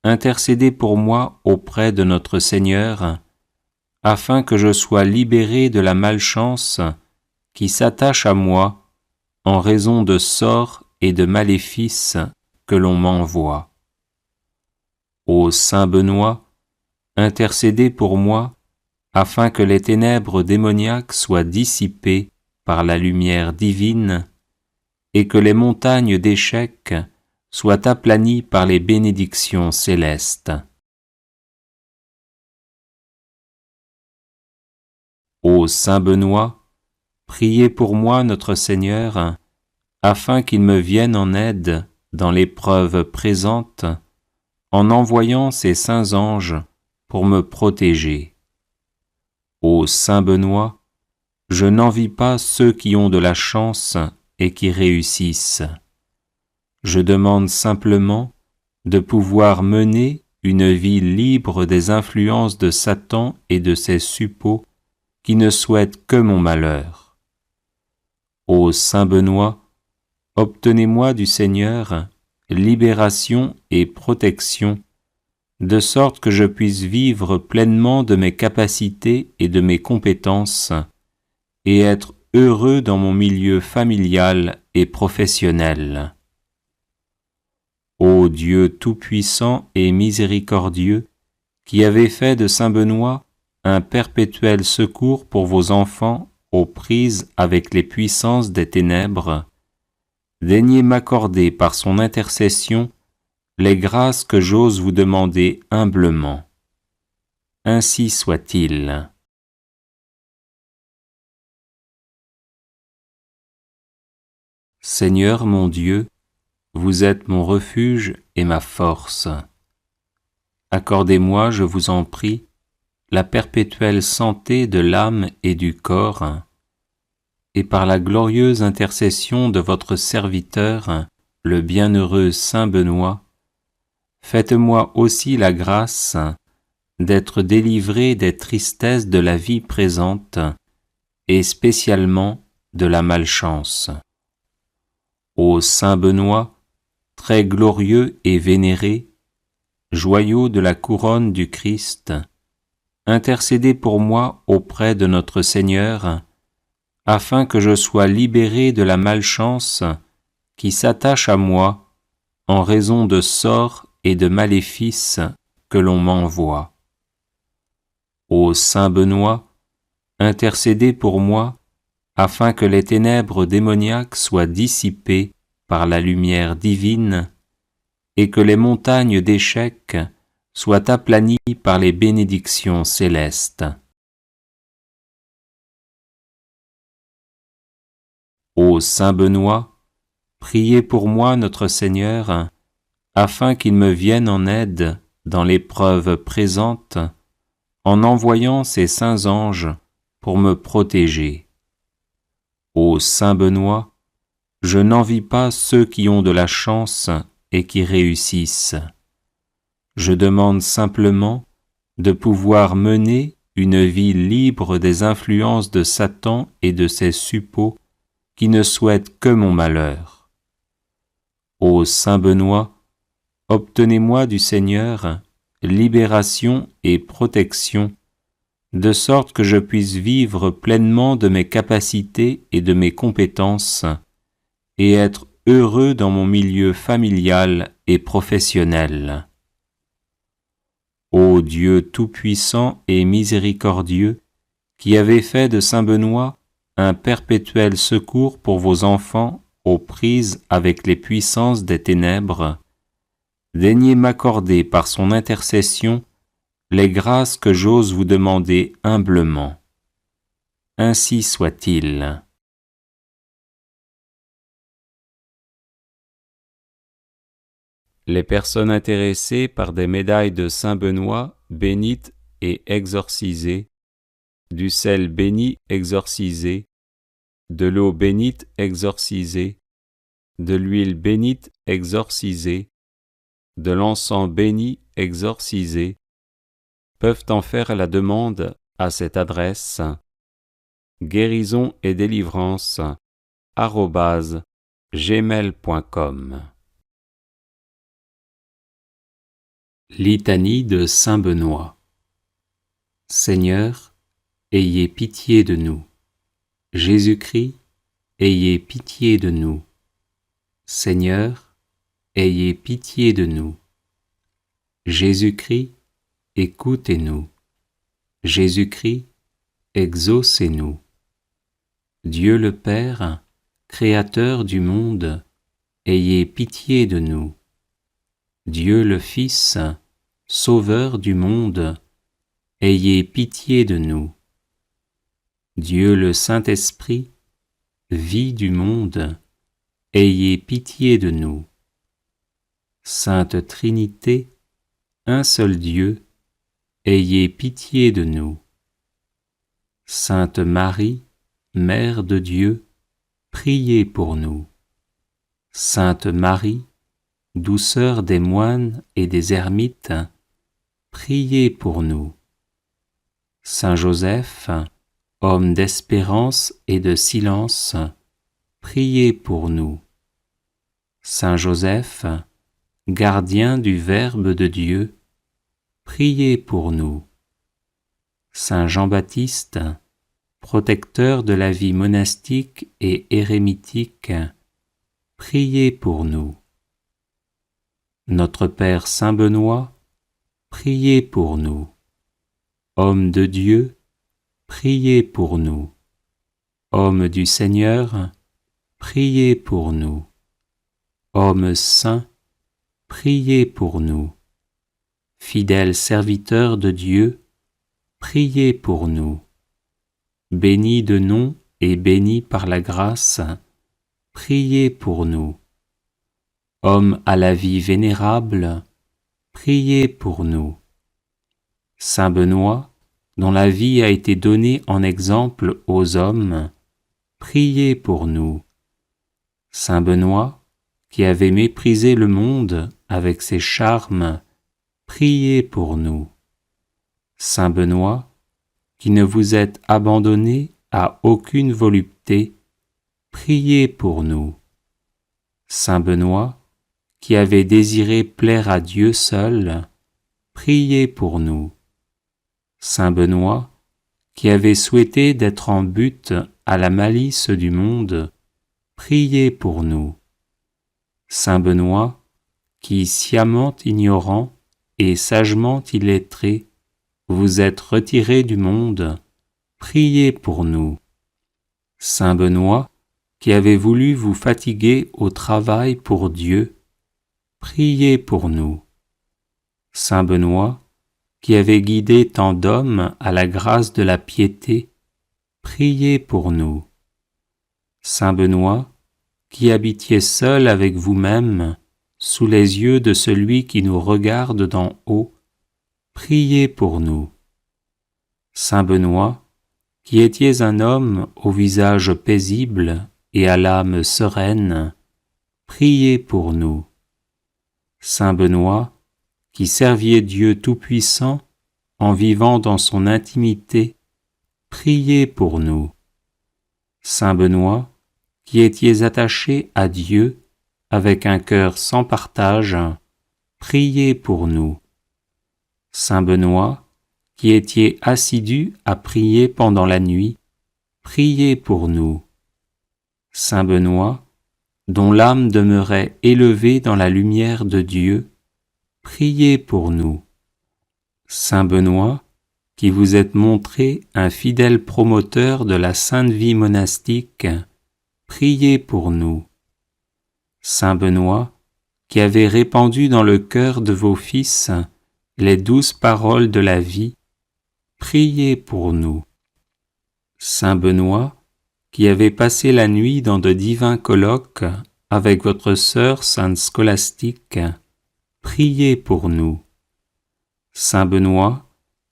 intercédez pour moi auprès de notre Seigneur, afin que je sois libéré de la malchance qui s'attache à moi en raison de sorts et de maléfices que l'on m'envoie. Ô saint Benoît, intercédez pour moi, afin que les ténèbres démoniaques soient dissipées par la lumière divine, et que les montagnes d'échecs soient aplanies par les bénédictions célestes. Ô saint Benoît, priez pour moi notre Seigneur, afin qu'il me vienne en aide dans l'épreuve présente, en envoyant ses saints anges pour me protéger. Ô saint Benoît, je n'envie pas ceux qui ont de la chance et qui réussissent. Je demande simplement de pouvoir mener une vie libre des influences de Satan et de ses suppôts qui ne souhaitent que mon malheur. Ô saint Benoît, obtenez-moi du Seigneur libération et protection, de sorte que je puisse vivre pleinement de mes capacités et de mes compétences, et être heureux dans mon milieu familial et professionnel. Ô Dieu tout-puissant et miséricordieux, qui avez fait de saint Benoît un perpétuel secours pour vos enfants aux prises avec les puissances des ténèbres, daignez m'accorder par son intercession les grâces que j'ose vous demander humblement. Ainsi soit-il. Seigneur mon Dieu, vous êtes mon refuge et ma force. Accordez-moi, je vous en prie, la perpétuelle santé de l'âme et du corps, et par la glorieuse intercession de votre serviteur, le bienheureux saint Benoît, faites-moi aussi la grâce d'être délivré des tristesses de la vie présente, et spécialement de la malchance. Ô saint Benoît, très glorieux et vénéré, joyau de la couronne du Christ, intercédez pour moi auprès de notre Seigneur, afin que je sois libéré de la malchance qui s'attache à moi en raison de sorts et de maléfices que l'on m'envoie. Ô saint Benoît, intercédez pour moi, afin que les ténèbres démoniaques soient dissipées par la lumière divine, et que les montagnes d'échecs soient aplanies par les bénédictions célestes. Ô saint Benoît, priez pour moi notre Seigneur, afin qu'il me vienne en aide dans l'épreuve présente, en envoyant ses saints anges pour me protéger. Ô saint Benoît, je n'envie pas ceux qui ont de la chance et qui réussissent. Je demande simplement de pouvoir mener une vie libre des influences de Satan et de ses suppôts qui ne souhaitent que mon malheur. Ô saint Benoît, obtenez-moi du Seigneur libération et protection, de sorte que je puisse vivre pleinement de mes capacités et de mes compétences, et être heureux dans mon milieu familial et professionnel. Ô Dieu tout-puissant et miséricordieux, qui avez fait de saint Benoît un perpétuel secours pour vos enfants aux prises avec les puissances des ténèbres, daignez m'accorder par son intercession les grâces que j'ose vous demander humblement. Ainsi soit-il. Les personnes intéressées par des médailles de saint Benoît bénites et exorcisées, du sel béni exorcisé, de l'eau bénite exorcisée, de l'huile bénite exorcisée, de l'encens béni exorcisé, peuvent en faire la demande à cette adresse guérison et délivrance @gmail.com. Litanie de saint Benoît. Seigneur, ayez pitié de nous. Jésus-Christ, ayez pitié de nous. Seigneur, ayez pitié de nous. Jésus-Christ, écoutez-nous. Jésus-Christ, exaucez-nous. Dieu le Père, Créateur du monde, ayez pitié de nous. Dieu le Fils, Sauveur du monde, ayez pitié de nous. Dieu le Saint-Esprit, vie du monde, ayez pitié de nous. Sainte Trinité, un seul Dieu, ayez pitié de nous. Sainte Marie, Mère de Dieu, priez pour nous. Sainte Marie, douceur des moines et des ermites, priez pour nous. Saint Joseph, homme d'espérance et de silence, priez pour nous. Saint Joseph, gardien du Verbe de Dieu, priez pour nous. Saint Jean-Baptiste, protecteur de la vie monastique et érémitique, priez pour nous. Notre Père Saint Benoît, priez pour nous. Homme de Dieu, priez pour nous. Homme du Seigneur, priez pour nous. Homme saint, priez pour nous. Fidèle serviteur de Dieu, priez pour nous. Béni de nom et béni par la grâce, priez pour nous. Homme à la vie vénérable, priez pour nous. Saint Benoît, dont la vie a été donnée en exemple aux hommes, priez pour nous. Saint Benoît, qui avait méprisé le monde avec ses charmes, priez pour nous. Saint Benoît, qui ne vous êtes abandonné à aucune volupté, priez pour nous. Saint Benoît, qui avez désiré plaire à Dieu seul, priez pour nous. Saint Benoît, qui avez souhaité d'être en butte à la malice du monde, priez pour nous. Saint Benoît, qui, sciemment ignorant et sagement illettré, vous êtes retiré du monde, priez pour nous. Saint Benoît, qui avez voulu vous fatiguer au travail pour Dieu, priez pour nous. Saint Benoît, qui avez guidé tant d'hommes à la grâce de la piété, priez pour nous. Saint Benoît, qui habitiez seul avec vous-même, sous les yeux de celui qui nous regarde d'en haut, priez pour nous. Saint Benoît, qui étiez un homme au visage paisible et à l'âme sereine, priez pour nous. Saint Benoît, qui serviez Dieu Tout-Puissant en vivant dans son intimité, priez pour nous. Saint Benoît, qui étiez attaché à Dieu avec un cœur sans partage, priez pour nous. Saint Benoît, qui étiez assidus à prier pendant la nuit, priez pour nous. Saint Benoît, dont l'âme demeurait élevée dans la lumière de Dieu, priez pour nous. Saint Benoît, qui vous êtes montré un fidèle promoteur de la sainte vie monastique, priez pour nous. Saint Benoît, qui avez répandu dans le cœur de vos fils les douces paroles de la vie, priez pour nous. Saint Benoît, qui avez passé la nuit dans de divins colloques avec votre sœur sainte Scolastique, priez pour nous. Saint Benoît,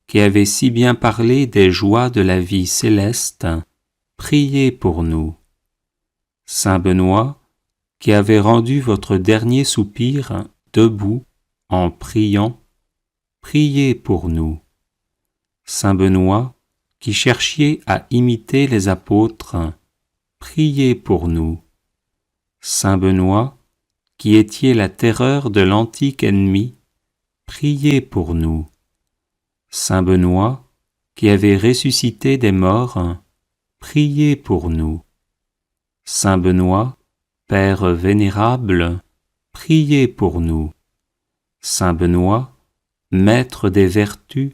qui avez si bien parlé des joies de la vie céleste, priez pour nous. Saint Benoît, qui avez rendu votre dernier soupir debout en priant, priez pour nous. Saint Benoît, qui cherchiez à imiter les apôtres, priez pour nous. Saint Benoît, qui étiez la terreur de l'antique ennemi, priez pour nous. Saint Benoît, qui avez ressuscité des morts, priez pour nous. Saint Benoît, Père vénérable, priez pour nous. Saint Benoît, Maître des vertus,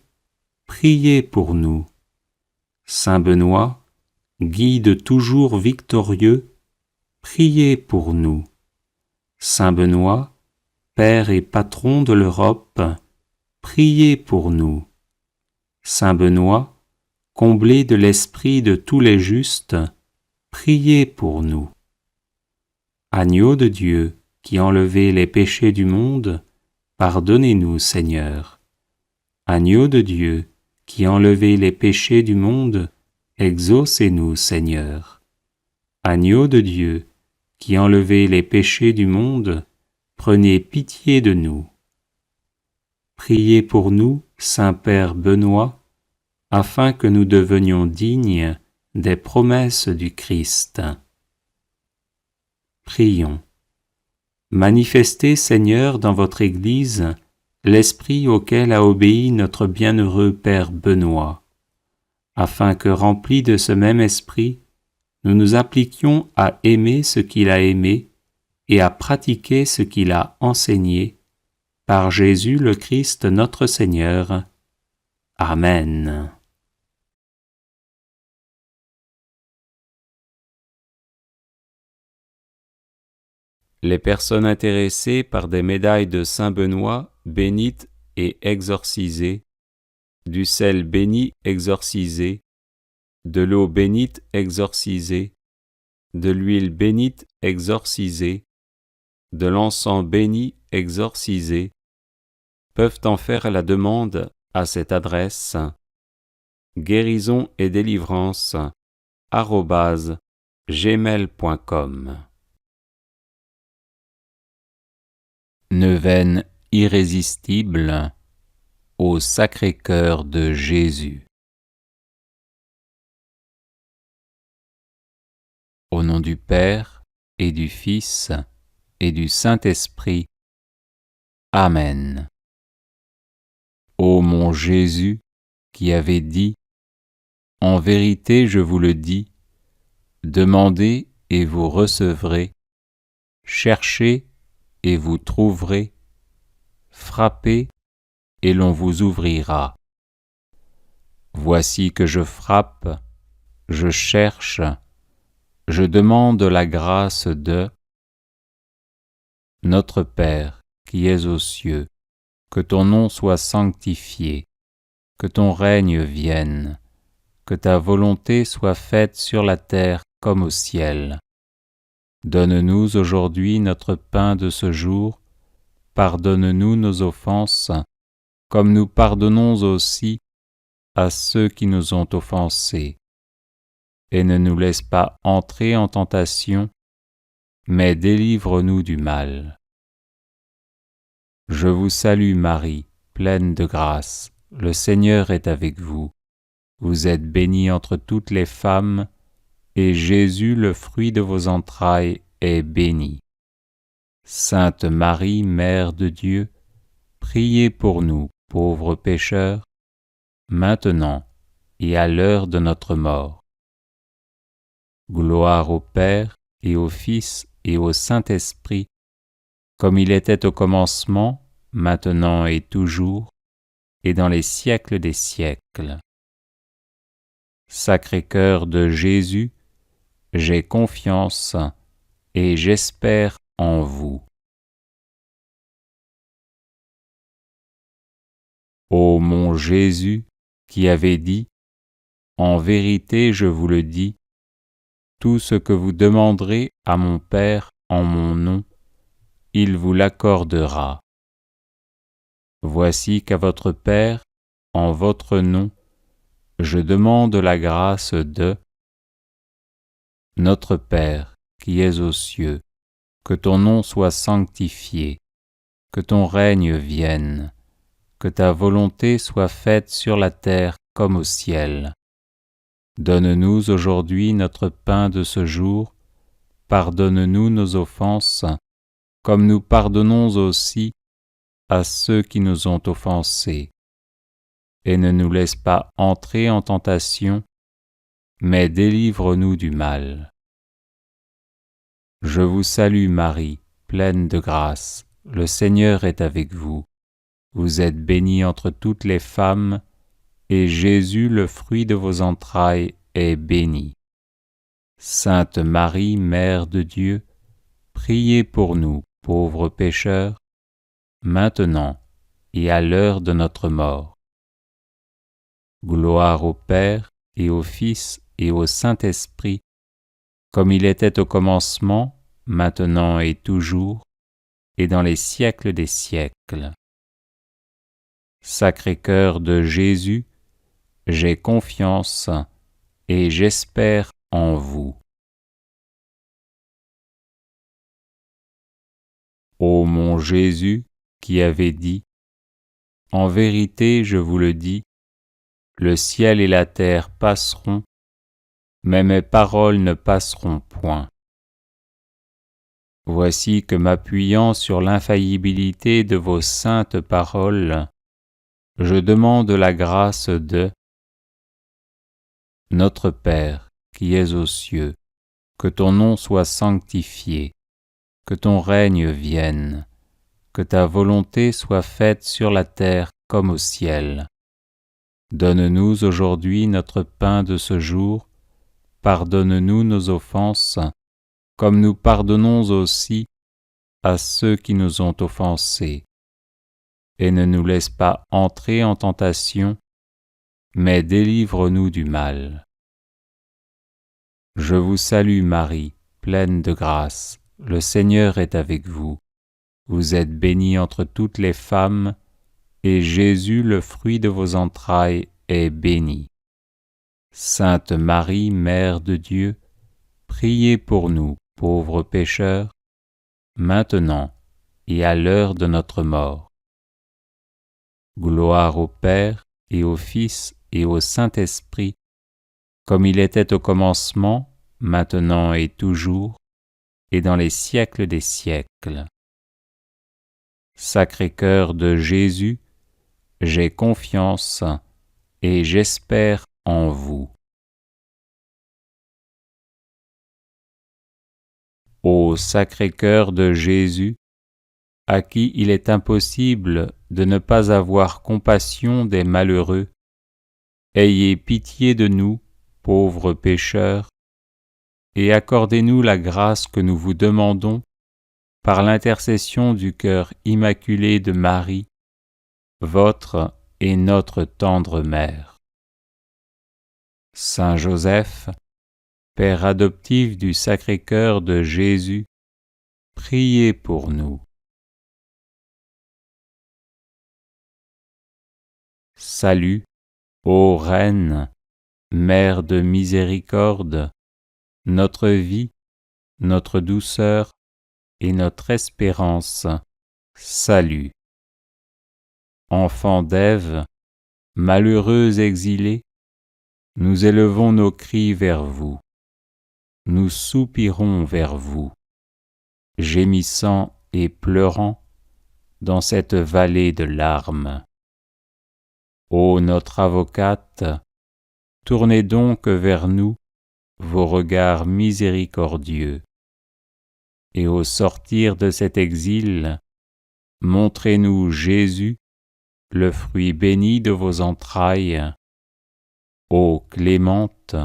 priez pour nous. Saint Benoît, Guide toujours victorieux, priez pour nous. Saint Benoît, Père et Patron de l'Europe, priez pour nous. Saint Benoît, comblé de l'esprit de tous les justes, priez pour nous. Agneau de Dieu, qui enlevez les péchés du monde, pardonnez-nous, Seigneur. Agneau de Dieu, qui enlevez les péchés du monde, exaucez-nous, Seigneur. Agneau de Dieu, qui enlevez les péchés du monde, prenez pitié de nous. Priez pour nous, Saint-Père Benoît, afin que nous devenions dignes des promesses du Christ. Prions. Manifestez, Seigneur, dans votre Église, l'esprit auquel a obéi notre bienheureux Père Benoît, afin que, remplis de ce même esprit, nous nous appliquions à aimer ce qu'il a aimé et à pratiquer ce qu'il a enseigné, par Jésus le Christ notre Seigneur. Amen. Les personnes intéressées par des médailles de Saint Benoît bénites et exorcisées, du sel béni exorcisé, de l'eau bénite exorcisée, de l'huile bénite exorcisée, de l'encens béni exorcisé, peuvent en faire la demande à cette adresse guérison et délivrance @gmail.com. Neuvaine irrésistible au Sacré-Cœur de Jésus. Au nom du Père et du Fils et du Saint-Esprit. Amen. Ô mon Jésus, qui avez dit, « En vérité, je vous le dis, demandez et vous recevrez, cherchez et vous trouverez, frappez et l'on vous ouvrira. Voici que je frappe, je cherche, je demande la grâce de Notre Père qui es aux cieux, que ton nom soit sanctifié, que ton règne vienne, que ta volonté soit faite sur la terre comme au ciel. Donne-nous aujourd'hui notre pain de ce jour, pardonne-nous nos offenses, comme nous pardonnons aussi à ceux qui nous ont offensés. Et ne nous laisse pas entrer en tentation, mais délivre-nous du mal. Je vous salue Marie, pleine de grâce, le Seigneur est avec vous. Vous êtes bénie entre toutes les femmes, et Jésus, le fruit de vos entrailles, est béni. Sainte Marie, Mère de Dieu, priez pour nous, pauvres pécheurs, maintenant et à l'heure de notre mort. Gloire au Père et au Fils et au Saint-Esprit, comme il était au commencement, maintenant et toujours, et dans les siècles des siècles. Sacré-Cœur de Jésus, j'ai confiance et j'espère en vous. Ô mon Jésus, qui avez dit, « En vérité, je vous le dis, tout ce que vous demanderez à mon Père en mon nom, il vous l'accordera. » Voici qu'à votre Père, en votre nom, je demande la grâce de Notre Père, qui es aux cieux, que ton nom soit sanctifié, que ton règne vienne, que ta volonté soit faite sur la terre comme au ciel. Donne-nous aujourd'hui notre pain de ce jour, pardonne-nous nos offenses, comme nous pardonnons aussi à ceux qui nous ont offensés. Et ne nous laisse pas entrer en tentation, mais délivre-nous du mal. Je vous salue Marie, pleine de grâce, le Seigneur est avec vous. Vous êtes bénie entre toutes les femmes, et Jésus, le fruit de vos entrailles, est béni. Sainte Marie, Mère de Dieu, priez pour nous, pauvres pécheurs, maintenant et à l'heure de notre mort. Gloire au Père et au Fils et au Saint-Esprit, comme il était au commencement, maintenant et toujours, et dans les siècles des siècles. Sacré-Cœur de Jésus, j'ai confiance et j'espère en vous. Ô mon Jésus, qui avez dit, « En vérité, je vous le dis, le ciel et la terre passeront, mais mes paroles ne passeront point. » Voici que m'appuyant sur l'infaillibilité de vos saintes paroles, je demande la grâce de Notre Père, qui es aux cieux, que ton nom soit sanctifié, que ton règne vienne, que ta volonté soit faite sur la terre comme au ciel. Donne-nous aujourd'hui notre pain de ce jour, pardonne-nous nos offenses, comme nous pardonnons aussi à ceux qui nous ont offensés. Et ne nous laisse pas entrer en tentation, mais délivre-nous du mal. Je vous salue Marie, pleine de grâce, le Seigneur est avec vous. Vous êtes bénie entre toutes les femmes, et Jésus, le fruit de vos entrailles, est béni. Sainte Marie, Mère de Dieu, priez pour nous, pauvres pécheurs, maintenant et à l'heure de notre mort. Gloire au Père et au Fils et au Saint-Esprit, comme il était au commencement, maintenant et toujours, et dans les siècles des siècles. Sacré-Cœur de Jésus, j'ai confiance et j'espère en vous. Ô Sacré-Cœur de Jésus, à qui il est impossible de ne pas avoir compassion des malheureux, ayez pitié de nous, pauvres pécheurs, et accordez-nous la grâce que nous vous demandons par l'intercession du cœur immaculé de Marie, votre et notre tendre Mère. Saint Joseph, Père adoptif du Sacré-Cœur de Jésus, priez pour nous. Salut, ô Reine, Mère de miséricorde, notre vie, notre douceur et notre espérance, salut. Enfants d'Ève, malheureux exilés, nous élevons nos cris vers vous. Nous soupirons vers vous, gémissant et pleurant dans cette vallée de larmes. Ô notre avocate, tournez donc vers nous vos regards miséricordieux, et au sortir de cet exil, montrez-nous Jésus, le fruit béni de vos entrailles, ô clémente,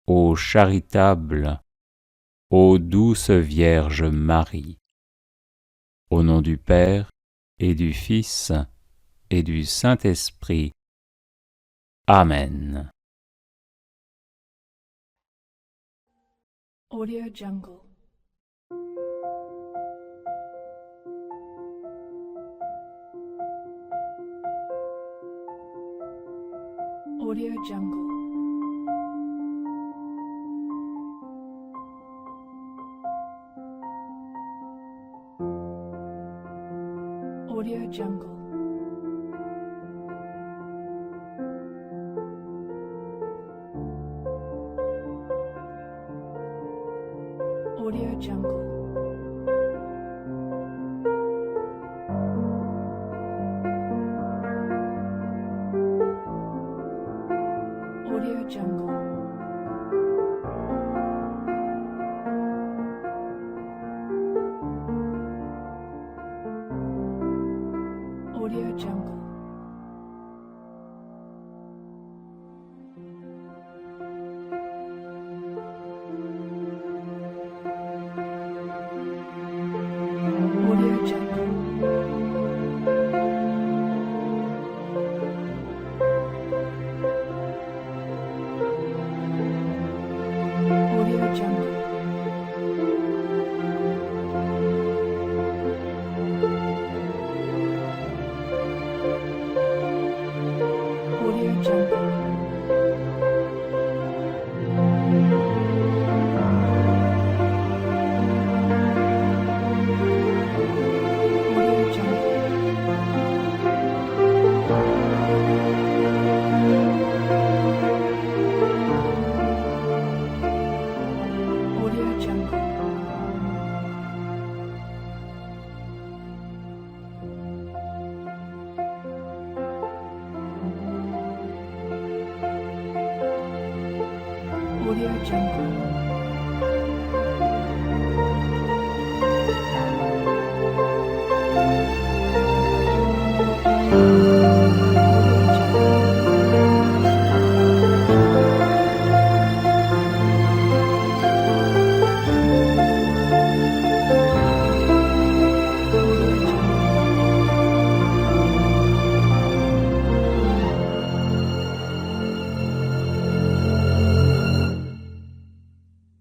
ô charitable, ô douce Vierge Marie. Au nom du Père, et du Fils, et du Saint-Esprit. Amen. Audio Jungle. Audio Jungle. Audio Jungle. Audio Jungle. Audio Jungle. Audio Jungle. Audio Jungle. Audio Jungle. Audio Jungle. Audio Jungle. Audio Jungle. Audio Jungle.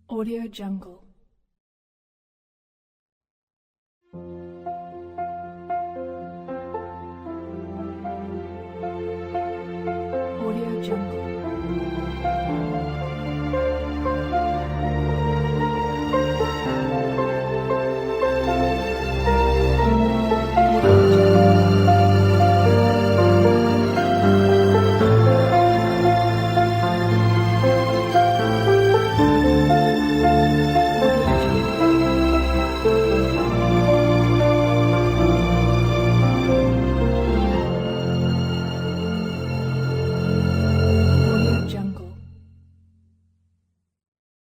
Audio Jungle. Audio Jungle.